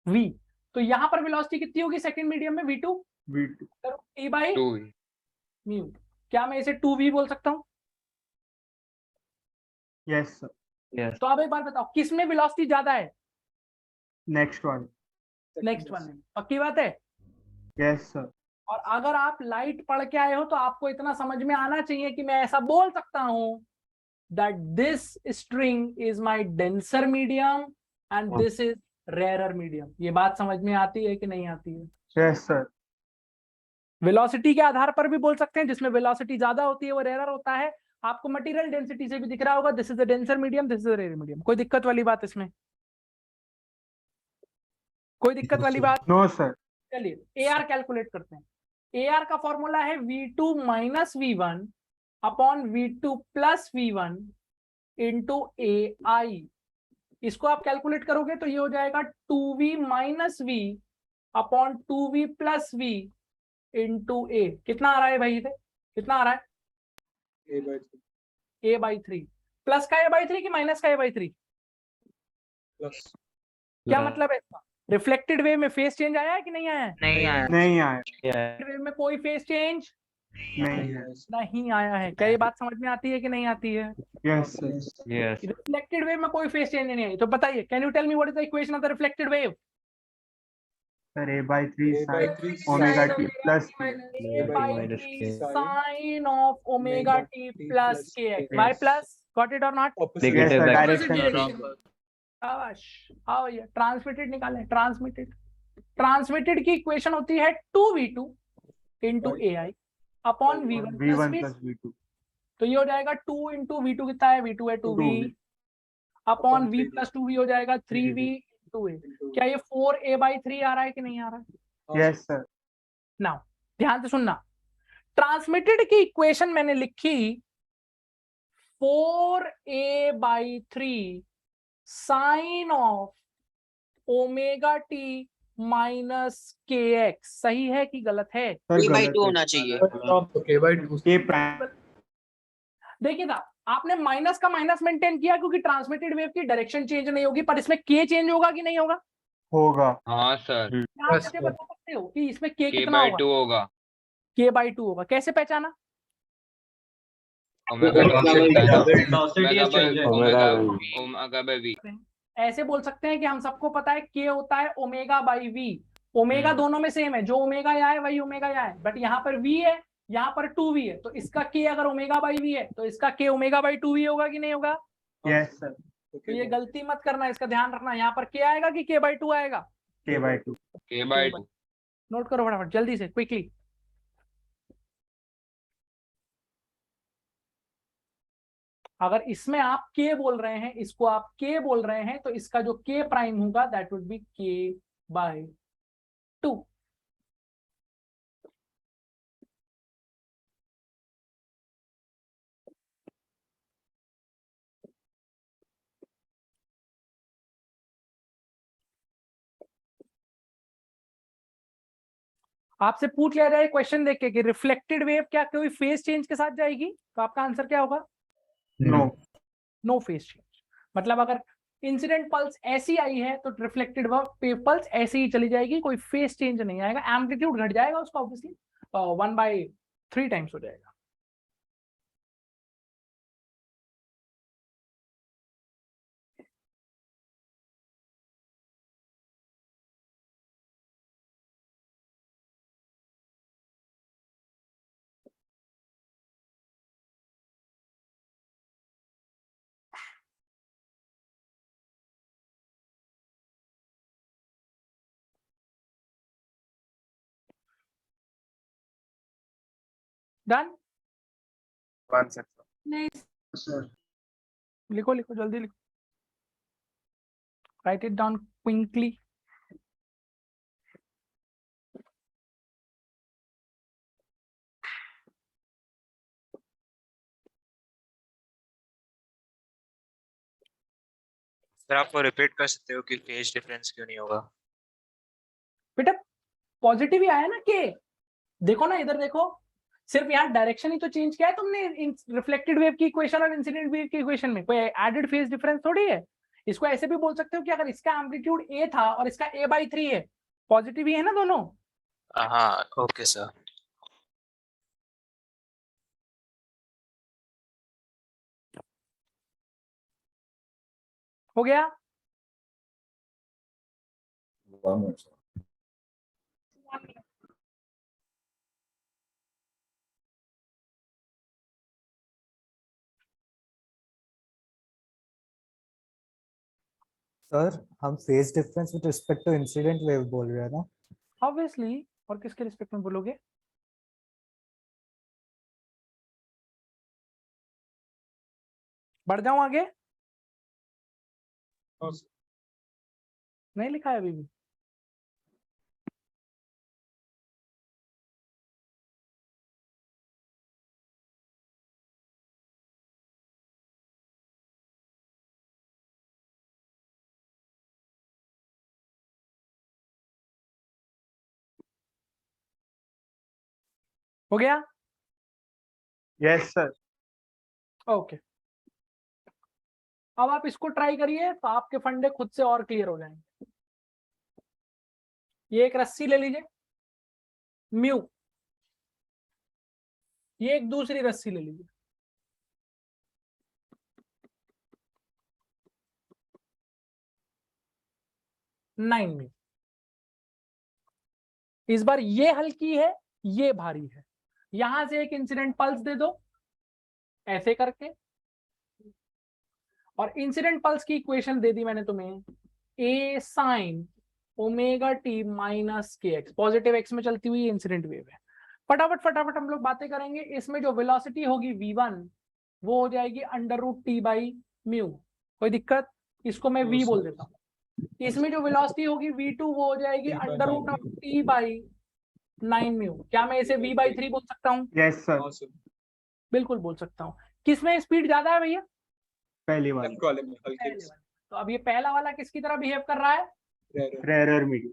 v। तो यहां पर वेलोसिटी कितनी होगी सेकंड मीडियम में? v2 t by mu. क्या मैं इसे 2v बोल सकता हूं? Yes sir. यस। तो अब एक बार बताओ किस में वेलोसिटी ज्यादा है? Next one. नेक्स्ट वन में, पक्की बात है? Yes sir. और अगर आप लाइट पढ़ के आए हो तो आपको इतना समझ में आना चाहिए कि मैं ऐसा बोल सकता हूं that this string is my denser medium and this is rarer medium. ये बात समझ में आती है कि नहीं आती है? Yes, sir. वेलोसिटी के आधार पर भी बोल सकते हैं, जिसमें वेलोसिटी ज्यादा होती है वो रेयर होता है. आपको मटेरियल डेंसिटी से भी दिख रहा होगा, this is the denser medium, this is the rare medium. कोई दिक्कत वाली बात इसमें? कोई दिक्कत वाली बात? No, sir. चलिए AR कैलकुलेट करते हैं. AR का फॉर्मूला है V2 minus V1 upon V2 plus V1 into AI. इसको आप कैलकुलेट करोगे तो ये हो जाएगा 2V minus V upon 2V plus V into A. कितना आ रहा है भाई? इधर कितना आ रहा है? A/3. प्लस का A/3 कि माइनस का A/3? प्लस. क्या मतलब है इसका? रिफ्लेक्टेड वेव में फेस चेंज आया है कि नहीं आया है? नहीं आया. नहीं आया. वेव में कोई फेस चेंज नहीं है. नहीं आया है. क्या ये बात समझ में आती है कि नहीं आती है? Yes, sir. Yes. Reflected wave में कोई फेस चेंज नहीं आई. तो बताइए, can you tell me what is the equation of the reflected wave? Sir, A/3 sin omega t plus A/3 sin of omega t plus kx. Why plus? Got it or not? Yes, sir. Direction. शाबाश. आओ ये transmitted निकालें. Transmitted की equation होती है 2v2 into AI upon V1 V1 plus plus V2. तो ये हो जाएगा 2 इंटू V2 कितना है? V2 है 2V upon V plus 2V हो जाएगा 3V इंटू A. क्या ये 4A/3 आ रहा है कि नहीं आ रहा है? Yes, sir. नाउ ध्यान से सुनना. ट्रांसमिटेड की इक्वेशन मैंने लिखी 4A/3 sine of omega T minus kx. सही है कि गलत है? K/2 होना चाहिए. देखिए ना, आपने माइनस का माइनस मेंटेन किया क्योंकि ट्रांसमिटेड वेव की डायरेक्शन चेंज नहीं होगी, पर इसमें k चेंज होगा कि नहीं होगा? होगा. हाँ सर. आप कैसे बता सकते हो कि इसमें k कितना K/2 होगा. K/2 होगा. कैसे पहचाना? ऐसे बोल सकते हैं कि हम सबको पता है k होता है ओमेगा बाई v. ओमेगा दोनों में सेम है, जो ओमेगा यहाँ है वही ओमेगा यहाँ है, बट यहाँ पर v है, यहाँ पर 2v है. तो इसका k अगर ओमेगा बाई v है तो इसका k ओमेगा बाई 2v होगा कि नहीं होगा? Yes, sir. तो ये गलती मत करना, इसका ध्यान रखना. यहाँ पर k आएगा कि k/2 आएगा? K/2. K/2. नोट करो फटाफट जल्दी से, क्विकली. अगर इसमें आप k बोल रहे हैं, इसको आप k बोल रहे हैं, तो इसका जो k प्राइम होगा दैट वुड बी K/2. आपसे पूछ लिया जाए क्वेश्चन देख के कि रिफ्लेक्टेड वेव क्या कोई फेस चेंज के साथ जाएगी, तो आपका आंसर क्या होगा? No. No phase change. मतलब अगर इंसिडेंट पल्स ऐसी आई है तो रिफ्लेक्टेड पल्स ऐसे ही चली जाएगी, कोई फेस चेंज नहीं आएगा. एम्पलीट्यूड घट जाएगा उसका ऑब्वियसली 1/3 टाइम्स हो जाएगा. डन. One second. नहीं Sir. लिखो लिखो जल्दी लिखो. Right it down quickly. Sir आप रिपीट कर सकते हो कि फेज डिफरेंस क्यों नहीं होगा? बेटा पॉजिटिव ही आया ना के. देखो ना इधर देखो, सिर्फ यहाँ डायरेक्शन ही तो चेंज किया है तुमने रिफ्लेक्टेड वेव की इक्वेशन और इंसिडेंट वेव की इक्वेशन में. कोई एडेड फेज डिफरेंस थोड़ी है. इसको ऐसे भी बोल सकते हो कि अगर इसका एम्पलीट्यूड a था और इसका A/3 है, पॉजिटिव ही है ना दोनों. हाँ ओके सर. हो गया. सर हम phase difference with respect to incident wave बोल रहे हैं ना? ऑब्वियसली, और किसके रिस्पेक्ट में बोलोगे? बढ़ जाऊं आगे? नहीं लिखा है अभी भी? हो गया? Yes sir. ओके, अब आप इसको ट्राई करिए तो आपके फंडे खुद से और क्लियर हो जाएंगे। ये एक रस्सी ले लीजिए म्यू, ये एक दूसरी रस्सी ले लीजिए, नाइन म्यू। इस बार ये हल्की है, ये भारी है। यहां से एक इंसिडेंट पल्स दे दो ऐसे करके, और इंसिडेंट पल्स की इक्वेशन दे दी मैंने तुम्हें, ए sign omega T minus K x, positive x में चलती हुई इंसिडेंट वेव है। फटाफट फटाफट हम लोग बातें करेंगे। इसमें जो वेलोसिटी होगी v1 वो हो जाएगी √t/μ। कोई दिक्कत? इसको मैं v बोल देता हूँ। इसमें जो वेलोसिटी होगी v2 वो हो जाएगी √t/9μ। क्या मैं इसे v/3 बोल सकता हूँ? Yes sir. बिल्कुल बोल सकता हूँ। किसमें स्पीड ज्यादा है भैया? पहली वाली। तो अब ये पहला वाला किसकी तरह बिहेव कर रहा है? Rare medium.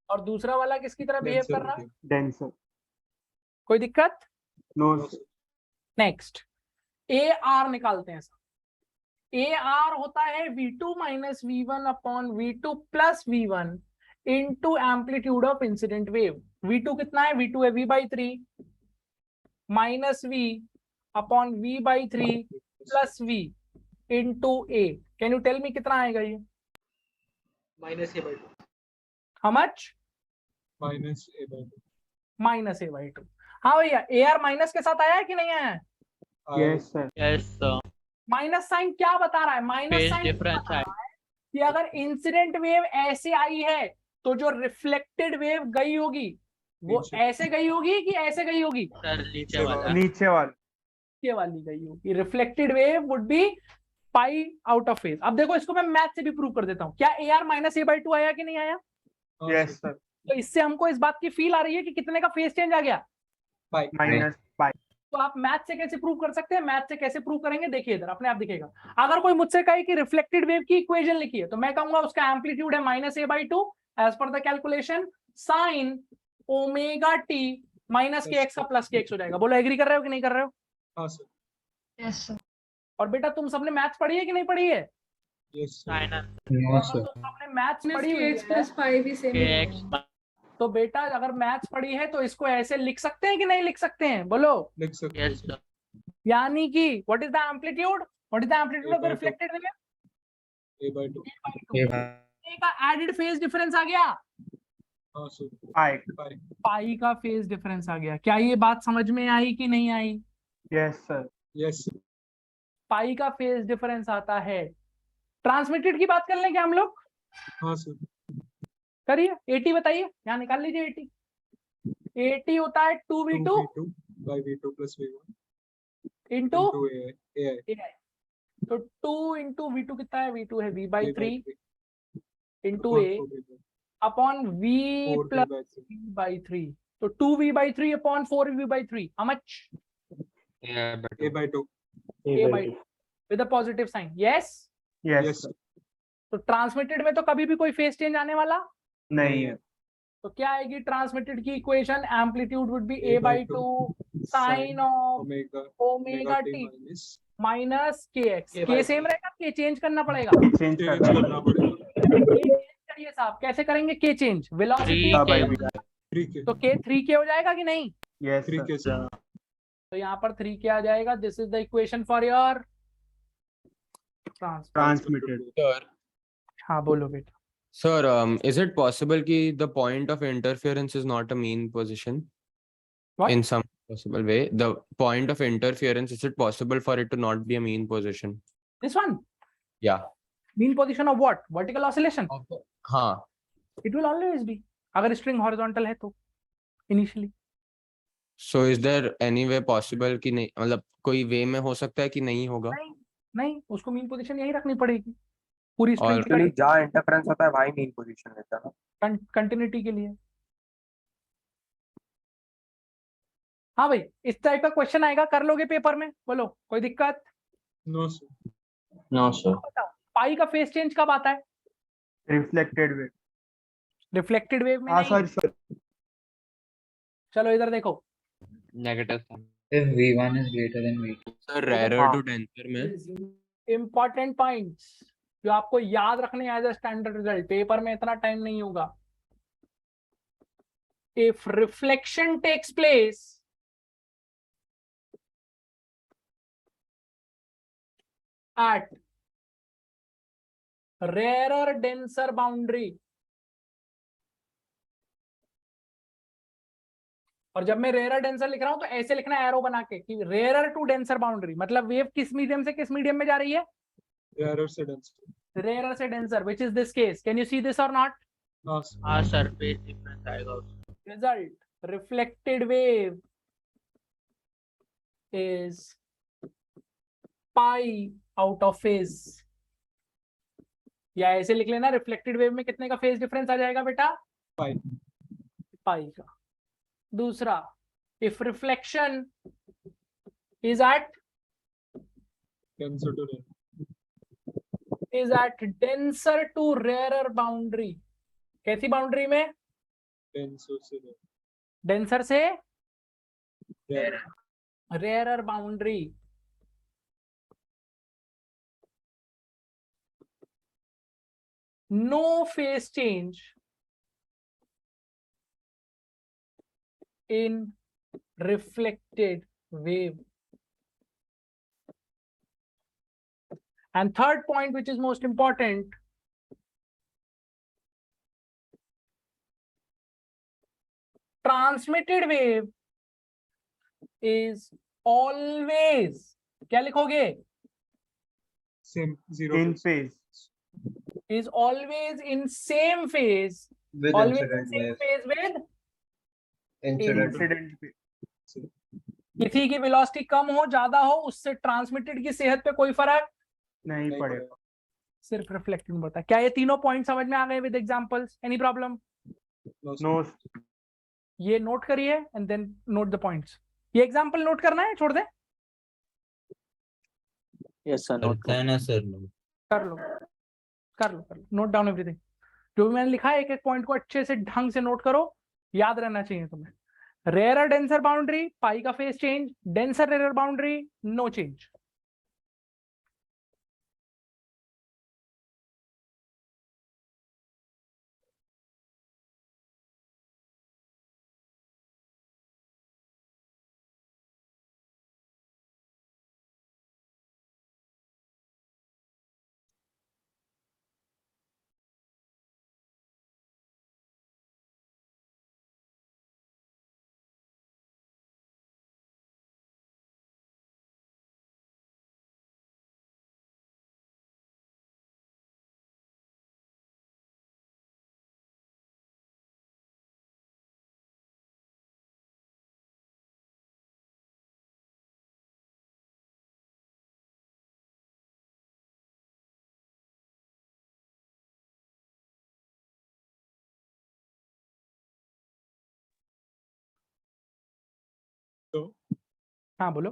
और दूसरा वाला किसकी तरह बिहेव कर रहा है? डेंसर। कोई दिक्कत? नो। नेक्स्ट ए आर निकालते हैं। ए आर होता है v2 minus v1 upon v2 plus v1 into amplitude of incident wave. v2 कितना है? v2 है v/3 minus v upon v/3 plus v into A. Can you tell me कितना आएगा ये? -a/2। How much? -a/2। -a/2। हाँ भैया, A R minus के साथ आया है कि नहीं आया है? Yes sir. Yes sir. Minus sign क्या बता रहा है? माइनस साइन डिफरेंस है कि अगर इंसिडेंट वेव ऐसे आई है तो जो रिफ्लेक्टेड वेव गई होगी वो ऐसे गई होगी कि ऐसे गई होगी? सर नीचे वाला। नीचे वाली गई होगी। Reflected wave would be pi out of phase. अब देखो, इसको मैं मैथ से भी प्रूव कर देता हूँ। क्या ए आर -a/2 आया कि नहीं आया? Yes sir. तो इससे हमको इस बात की फील आ रही है कि कितने का फेज चेंज आ गया? -π। तो आप मैथ से कैसे प्रूव कर सकते हैं? मैथ से कैसे प्रूव करेंगे? देखिए इधर अपने आप दिखेगा। अगर कोई मुझसे कहे कि रिफ्लेक्टेड वेव की इक्वेशन लिखिए तो मैं कहूंगा उसका एम्पलीट्यूड है -a/2 एज पर the calculation sine omega T minus K X का प्लस के एक्स हो जाएगा। बोलो एग्री कर रहे हो कि नहीं कर रहे हो? हाँ सर। Yes sir. और बेटा तुम सबने मैथ्स पढ़ी है कि नहीं पढ़ी है? यस सबने मैथ्स पढ़ी हुई x + π भी सेम है। तो बेटा अगर मैथ्स पढ़ी है तो इसको ऐसे लिख सकते हैं कि नहीं लिख सकते हैं? बोलो। लिख सकते हैं। Yes sir. यानी कि what is the amplitude? What is the amplitude of the reflected wave? a/2। ए का एडेड फेज डिफरेंस आ गया। हाँ सर। पाई का फेज डिफरेंस आ गया। क्या ये बात समझ में आई कि नहीं आई? Yes sir. यस। पाई का फेज डिफरेंस आता है। ट्रांसमिटेड की बात कर लें क्या हम लोग? हाँ सर। करिए। 80 बताइए, यहाँ निकाल लीजिए 80। 80 होता है 2v2/v2 + v1 इंटू ai। तो 2 इंटू v2 कितना है? v2 है v/3 into a upon v plus v/3। तो 2v/3 अपॉन 4v/3 how much? a/2 with a positive sign. Yes yes. तो ट्रांसमिटेड में तो कभी भी कोई फेज चेंज आने वाला नहीं है। तो क्या आएगी ट्रांसमिटेड की equation? Amplitude would be a/2 sine of omega T minus K X. K same रहेगा, के चेंज करना पड़ेगा? चेंज करना पड़ेगा। करिए साहब, कैसे करेंगे के चेंज? वेलोसिटी तो के 3k हो जाएगा कि नहीं? Yes 3k sir. तो यहाँ पर 3k आ जाएगा। This is the equation for your transmitted. हाँ बोलो बेटा। Sir, is it possible कि the point of interference is not a mean position? What? In some possible way, the point of interference, is it possible for it to not be a mean position? This one? Yeah. Mean position of what? Vertical oscillation. हाँ. It will always be. अगर string horizontal है तो initially. So is there any way possible कि नहीं, मतलब कोई वे में हो सकता है कि नहीं होगा? नहीं, उसको मीन पोजीशन यही रखनी पड़ेगी पूरी और एक्चुअली जहाँ इंटरफेरेंस होता है वही मेन पोजीशन रहता है ना कंटिन्यूटी के लिए। हाँ भाई, इस टाइप का क्वेश्चन आएगा, कर लोगे पेपर में? बोलो, कोई दिक्कत? No sir. No sir. Pi का फेस चेंज कब आता है? Reflected wave. रिफ्लेक्टेड वेव में हाँ नहीं। सर। चलो इधर देखो, Negative. If V1 is greater than V2. Sir, rarer to denser में इंपॉर्टेंट पॉइंट्स जो आपको याद रखने as a standard result, paper में इतना टाइम नहीं होगा। If reflection takes place at rarer denser boundary, और जब मैं रेयर डेंसर लिख रहा हूं तो ऐसे लिखना है एरो बना के कि रेयर टू डेंसर बाउंड्री, मतलब वेव किस मीडियम से किस मीडियम में जा रही है? रेयर से डेंसर। रेयर से denser, which is this case. Can you see this और नॉट? हाँ सर, फेज डिफरेंस आएगा उसमें। Result, reflected wave is pi out of phase, या ऐसे लिख लेना, रिफ्लेक्टेड वेव में कितने का फेज डिफरेंस आ जाएगा बेटा? पाई का। दूसरा, if reflection is at denser to rarer boundary, कैसी बाउंड्री में? डेंसर से rarer boundary, no phase change in reflected wave. And third point, which is most important, transmitted wave is always, क्या लिखोगे? Same, zero in phase. Is always in same phase, With always in incident same wave. phase with Incident. किसी की velocity कम हो ज्यादा हो, उससे transmitted की सेहत पे कोई फर्क नहीं पड़ेगा, सिर्फ रिफ्लेक्टिंग बढ़ता है। क्या ये तीनों पॉइंट समझ में आ गए with examples? Any problem? No. ये नोट करिए and then note the points. ये एग्जांपल नोट करना है, छोड़ दे? यस सर, नोट करना है ना सर। कर लो कर लो कर लो, नोट डाउन एवरीथिंग जो भी मैंने लिखा है। एक एक पॉइंट को अच्छे से ढंग से नोट करो, याद रहना चाहिए तुम्हें। रेयर डेंसर बाउंड्री, पाई का phase change, denser rarer boundary, no change. So, हाँ बोलो।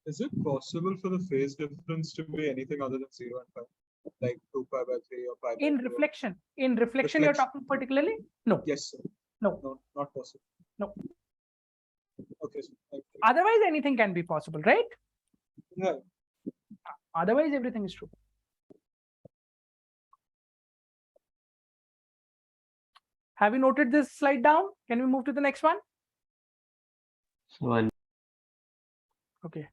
is it possible for the phase difference to be anything other than 0 and pi, like 2 pi by 3 or pi by In 3? reflection, you're talking particularly? No. Yes, sir. No, not possible. no. Okay, sir. Thank you. Otherwise, anything can be possible, right? Yeah. Otherwise, everything is true. Have you noted this slide down? Can we move to the next one? One. Okay.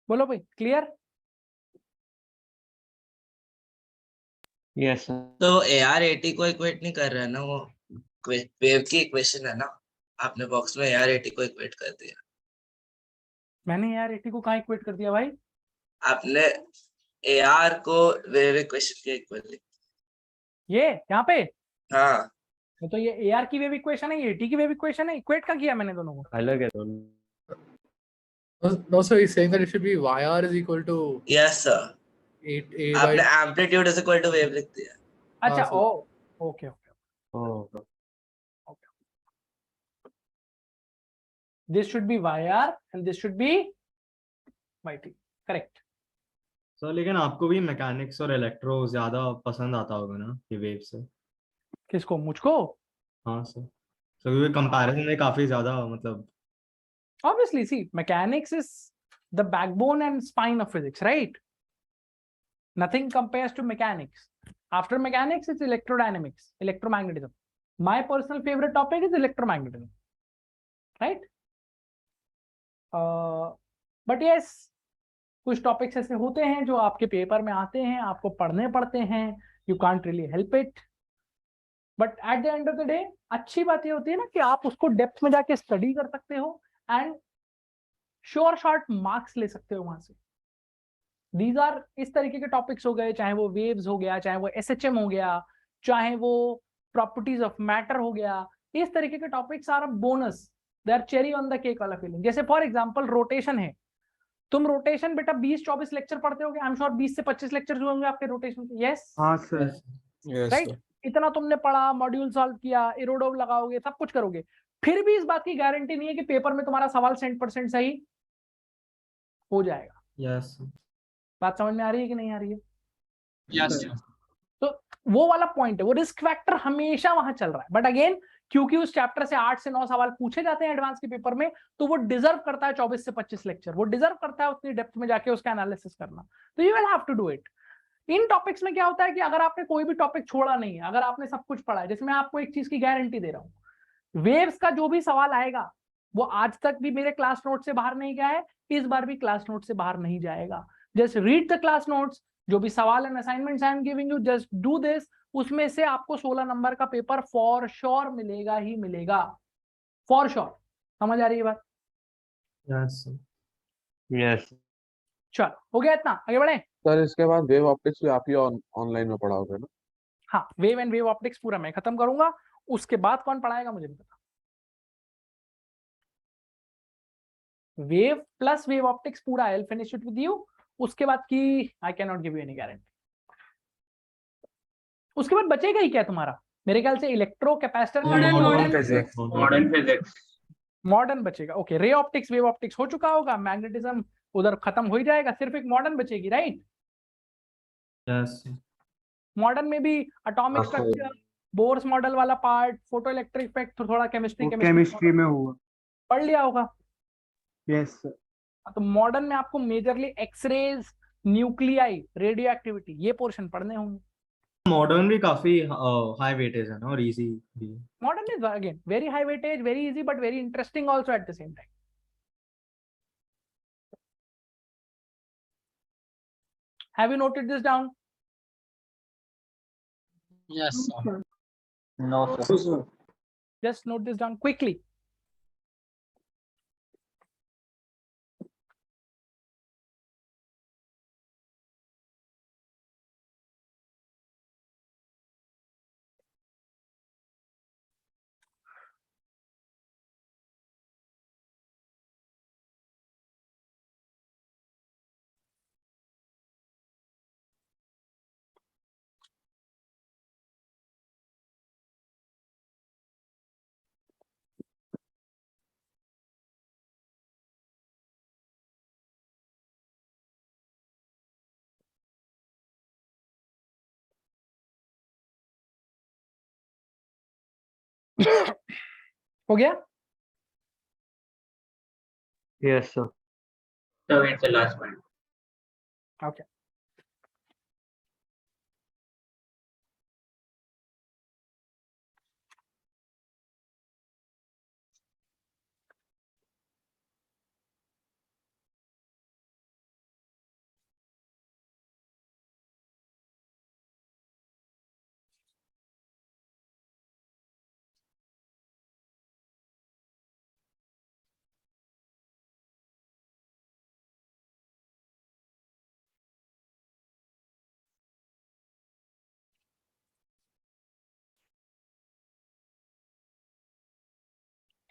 बोलो भाई, clear? Yes sir. तो AR80 को equate नहीं कर रहा है ना, वो वेव की इक्वेशन है ना, आपने बॉक्स में AR80 को इक्वेट कर दिया। मैंने यार 80 को कहाँ इक्वेट कर दिया भाई? आपने AR को वेव इक्वेशन के इक्वल लिखा। ये यहाँ पे? हाँ तो ये AR की वेव इक्वेशन है, ये AT की वेव इक्वेशन है, इक्वेट का किया मैंने दोनों को। अलग है दोनों। No, sir, he's saying that it should be YR is equal to yes sir, 8A आपने by. Amplitude is equal to wave लिख दिया। अच्छा, sir. Oh okay okay, this should be YR and this should be YT, correct? Sir लेकिन आपको भी mechanics और electro ज्यादा पसंद आता होगा ना ये वेव से? किसको? मुझको? हाँ सर, so क्योंकि कंपैरिजन में काफी ज्यादा मतलब Obviously, see, mechanics is the backbone and spine of physics, right? Nothing compares to mechanics. After mechanics, it's electrodynamics, electromagnetism. My personal favorite topic is electromagnetism, right? But yes, कुछ topics ऐसे होते हैं जो आपके पेपर में आते हैं, आपको पढ़ने पड़ते हैं, you can't really help it, but at the end of the day अच्छी बात ये होती है ना कि आप उसको डेप्थ में जाके स्टडी कर सकते हो एंड श्योर शॉर्ट मार्क्स ले सकते हो वहां से। दीज आर इस तरीके के टॉपिक्स हो गए, चाहे वो वेव्स हो गया, चाहे वो SHM हो गया, चाहे वो प्रॉपर्टीज ऑफ मैटर हो गया, इस तरीके के topics are a bonus, they are cherry on the cake वाला फीलिंग। जैसे फॉर एग्जांपल रोटेशन है, तुम रोटेशन बेटा 20-24 लेक्चर पढ़ते होगे, आई एम श्योर 20 से 25 लेक्चर हुए होंगे आपके रोटेशन के। यस हाँ सर, राइट, इतना तुमने पढ़ा, मॉड्यूल सॉल्व किया, इरोडोव लगाओगे, सब कुछ करोगे, फिर भी इस बात की गारंटी नहीं है कि पेपर में तुम्हारा सवाल 100% सही हो जाएगा। यस। बात समझ में आ रही है कि नहीं आ रही है? यस। तो वो वाला पॉइंट है, वो रिस्क फैक्टर हमेशा वहां चल रहा है, बट अगेन क्योंकि उस चैप्टर से 8 से 9 सवाल पूछे जाते हैं एडवांस के पेपर में, तो वो डिजर्व करता है 24 से 25 लेक्चर, वो डिजर्व करता है उतनी डेप्थ में जाके उसका एनालिसिस करना। तो you will have to do it. इन टॉपिक्स में क्या होता है कि अगर आपने कोई भी टॉपिक छोड़ा नहीं है, अगर आपने सब कुछ पढ़ा है, जैसे मैं आपको एक चीज की गारंटी दे रहा हूँ, वेव्स का जो भी सवाल आएगा वो आज तक भी मेरे क्लास नोट से बाहर नहीं गया है, इस बार भी क्लास नोट से बाहर नहीं जाएगा। Just read the class notes, जो भी सवाल and assignments I am giving you, just do this, उसमें से आपको 16 नंबर का पेपर फॉर श्योर मिलेगा ही मिलेगा, फॉर श्योर। समझ आ रही है बात? Yes yes. चल हो गया इतना, आगे बढ़े। सर इसके बाद वेव ऑप्टिक्स भी आप ही ऑनलाइन में पढ़ाओगे ना? हाँ, वेव एंड वेव ऑप्टिक्स पूरा मैं खत्म करूंगा, उसके बाद कौन पढ़ाएगा मुझे नहीं पता। वेव प्लस वेव ऑप्टिक्स पूरा I will finish it with you, उसके बाद की I can not give you any guarantee. उसके बाद बचेगा ही क्या तुम्हारा? मेरे ख्याल से इलेक्ट्रो कैपेसिटर, मॉडर्न बचेगा। Okay, ray optics wave optics हो चुका होगा, मैग्नेटिज्म उधर खत्म हो ही जाएगा, सिर्फ एक मॉडर्न बचेगी, राइट? यस। मॉडर्न में भी एटॉमिक स्ट्रक्चर, बोर्स मॉडल वाला पार्ट, फोटो इलेक्ट्रिक इफेक्ट, थोड़ा केमिस्ट्री में हुआ, पढ़ लिया होगा। यस। तो मॉडर्न में आपको majorly X rays, nuclei, radioactivity, ये पोर्शन पढ़ने होंगे। मॉडर्न भी काफी हाई वेटेज है ना और इजी भी। Modern is again very high weightage, very easy, but very interesting also at the same time. Have you noted this down? Yes, sir. No, sir. Just note this down quickly. हो गया? Yes, sir. So it's the last one. Okay.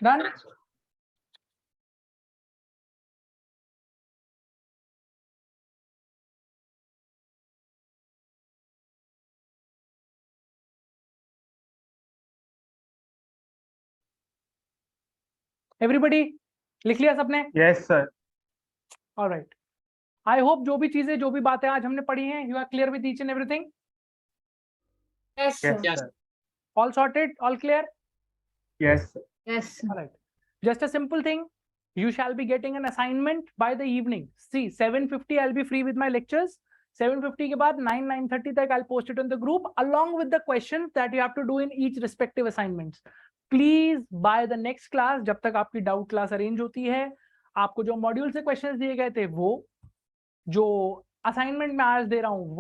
Done? Everybody लिख लिया सबने? Yes sir. All right. I hope जो भी चीजें जो भी बातें आज हमने पढ़ी हैं, you are clear with each and everything? Yes, sir. Yes sir. All sorted? All clear? Yes sir. Yes, sir. All right. Just a simple thing. You shall be getting an assignment by the evening. See, 7:50 I'll be free with my lectures. 7:50 के बाद 9:30 तक I'll post it on the group along with the questions that you have to do in each respective assignments. Please by the next class, जब तक आपकी doubt class arrange होती है, आपको जो मॉड्यूल से क्वेश्चंस दिए गए थे वो, जो असाइनमेंट में आज दे रहा हूँ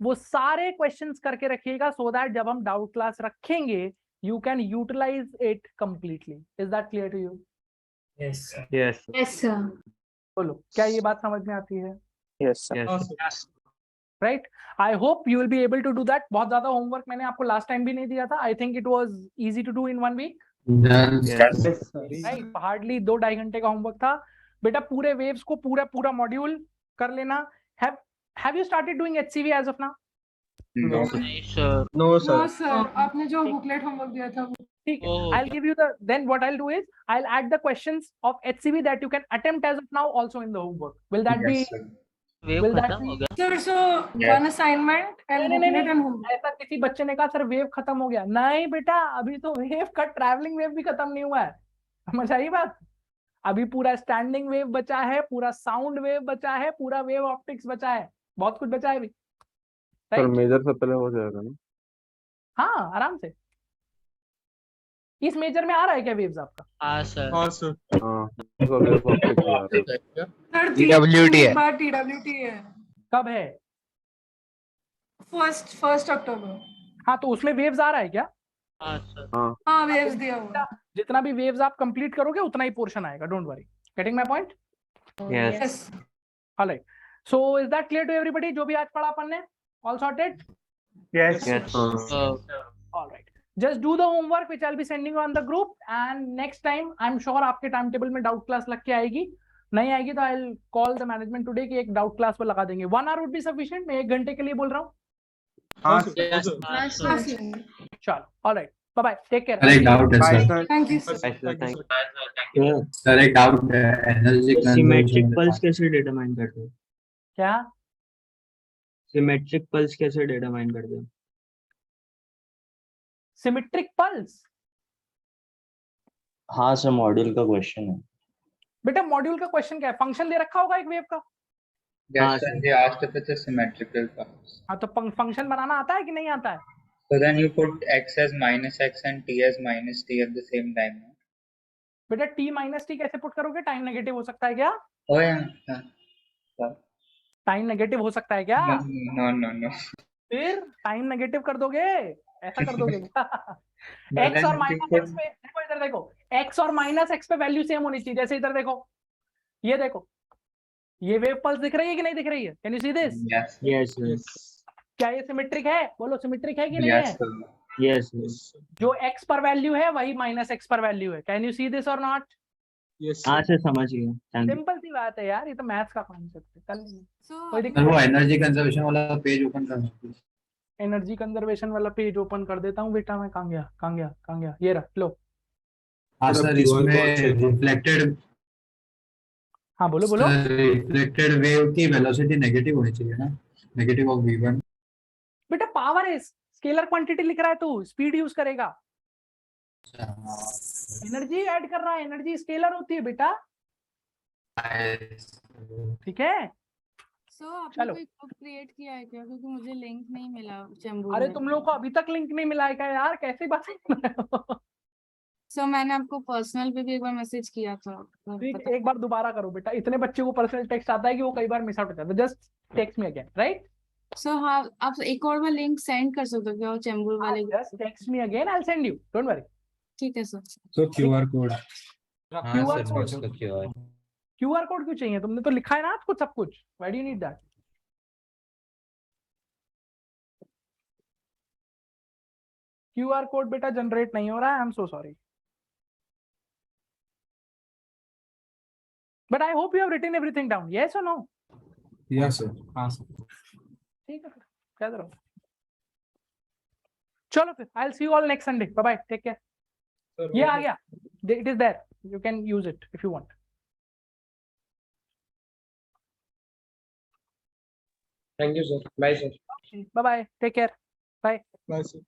वो सारे क्वेश्चंस करके रखिएगा, सो दैट जब हम डाउट क्लास रखेंगे you can utilize it completely. Is that clear to you? Yes, sir. Yes. Yes, sir. बोलो, क्या ये बात समझ में आती है? Yes, sir. Yes. Right? I hope you will be able to do that. बहुत ज्यादा होमवर्क मैंने आपको लास्ट टाइम भी नहीं दिया था. I think it was easy to do in 1 week. Yes. Right? Hardly 2-2.5 घंटे का होमवर्क था. बेटा पूरे वेव्स को पूरा मॉड्यूल कर लेना. Have you started doing HCV as of now? No. नहीं sir. No, No, sir. sir. आपने जो बुकलेट होमवर्क दिया था वो ठीक है. Oh. I'll give you the, then what I'll do is I'll add the questions of HCV that you can attempt as of now also in the homework. Will that be? Wave Will that खत्म हो be? गया. Sir, so one assignment and नहीं, booklet and homework. ऐसा किसी बच्चे ने कहा sir wave खत्म हो गया. नहीं बेटा, अभी तो वेव का ट्रैवलिंग वेव भी खत्म नहीं हुआ है. समझ आई बात? अभी पूरा स्टैंडिंग वेव बचा है, पूरा साउंड वेव बचा है, पूरा वेव ऑप्टिक्स बचा है, बहुत कुछ बचा है अभी. सर मेजर से पहले हो जाएगा ना? हाँ, आराम से. इस मेजर में आ रहा है क्या वेव्स आपका? हाँ सर. हाँ सर. हाँ तो वेव ऑप्टिक्स आ रहा है। Sir, TWT है. बार TWT है. कब है? 1st October. हाँ, तो उसमें वेव्स आ रहा है क्या? हाँ सर. हाँ हाँ, waves दिया हुआ. जितना भी वेव्स आप कंप्लीट करोगे उतना ही पोर्शन आएगा. Don't worry. Getting my point? Yes. Yes. Alright. So is that clear to everybody? जो भी आज पढ़ा अपन ने, all sorted? Yes. Yes. Alright. Just do the homework which I'll be sending you on the group, and next time I'm sure आपके time table में doubt class लग के आएगी. नहीं आएगी तो I'll call the management today कि एक डाउट क्लास पर लगा देंगे. 1 hour would be sufficient. मैं 1 घंटे के लिए बोल रहा हूँ. हाँ Yes. sir. Yes, sir. चलो, alright, bye bye, take care. अरे डाउट है Bye sir. sir. Thank you, sir. Thank you. Sir एक डाउट है, एनर्जी सिमेट्रिक पल्स कैसे डिटरमाइन करते हैं? क्या? सिमेट्रिक पल्स कैसे डिटरमाइन करते हैं? Symmetric pulse? हाँ सर, मॉड्यूल का क्वेश्चन है. बेटा मॉड्यूल का क्वेश्चन क्या है? फंक्शन दे रखा होगा एक वेव का. Yes, sir. They asked if it's a symmetrical pulse. हाँ, तो फंक्शन बनाना आता है कि नहीं आता है? So then you put x as minus x and t as minus t at the same time. No? बेटा t माइनस टी कैसे पुट करोगे? टाइम नेगेटिव हो सकता है क्या? Oh yeah. Sorry. Time negative हो सकता है क्या? No. फिर टाइम नेगेटिव कर दोगे? ऐसा कर दोगे क्या? But एक्स then और you माइनस put- एक्स पे देखो, इधर देखो, एक्स और माइनस एक्स पे वैल्यू सेम होनी चाहिए. जैसे इधर देखो, ये देखो, ये वेव पल्स दिख रही है कि नहीं दिख रही है? Can you see this? Yes. Yes. क्या ये सिमेट्रिक है? बोलो, सिमेट्रिक है कि नहीं Yes. है? Sir. Yes. जो एक्स पर वैल्यू है वही माइनस एक्स पर वैल्यू है. कैन यू सी दिस और नॉट? Yes. हाँ सर, समझ गया. Thank you. सिंपल सी बात है यार, ये तो मैथ्स का कॉन्सेप्ट है. कल So, कोई सर दिक्कत? वो एनर्जी कंजर्वेशन वाला पेज ओपन करना प्लीज. एनर्जी कंजर्वेशन वाला पेज ओपन कर देता हूँ बेटा. मैं कहाँ गया? ये रहा, लो. हाँ सर, सर, अब QR इसमें code से- रिफ्लेक्टेड हाँ बोलो. रिफ्लेक्टेड वेव की वेलोसिटी नेगेटिव होनी चाहिए ना, नेगेटिव ऑफ v1. बेटा पावर है, स्केलर क्वांटिटी लिख रहा है तू, स्पीड यूज करेगा. एनर्जी ऐड कर रहा है, एनर्जी स्केलर होती है बेटा. ठीक है. so आपने चलो. कोई ग्रुप क्रिएट किया है क्या? क्योंकि मुझे लिंक नहीं मिला चैम्बूर अरे में. तुम लोग को अभी तक लिंक नहीं मिला है क्या यार? कैसी बात कर रहे हो? So मैंने आपको पर्सनल पे भी एक बार मैसेज किया था. ठीक, एक बार दोबारा करो बेटा. इतने बच्चे को पर्सनल टेक्स्ट आता है कि वो कई बार मिस आउट हो जाता है. Just text me again, right? So हाँ, आप एक और बार लिंक सेंड कर सकते हो क्या चैम्बूर वाले? Just text me again, I will send you, don't worry. ठीक है सर. सो QR कोड. क्यूआर कोड क्यों चाहिए? तुमने तो लिखा है ना कुछ, सब कुछ. Why do you need that? QR code बेटा जनरेट नहीं हो रहा है. I am so sorry. But I hope you have written everything down. Yes or no? Yes, sir. हाँ sir. ठीक है फिर क्या करो. चलो फिर. I'll see you all next Sunday. Bye bye. Take care. ये आ गया. It is there. You can use it if you want. Thank you, sir. Bye, sir. Bye bye. Take care. Bye. Bye, sir.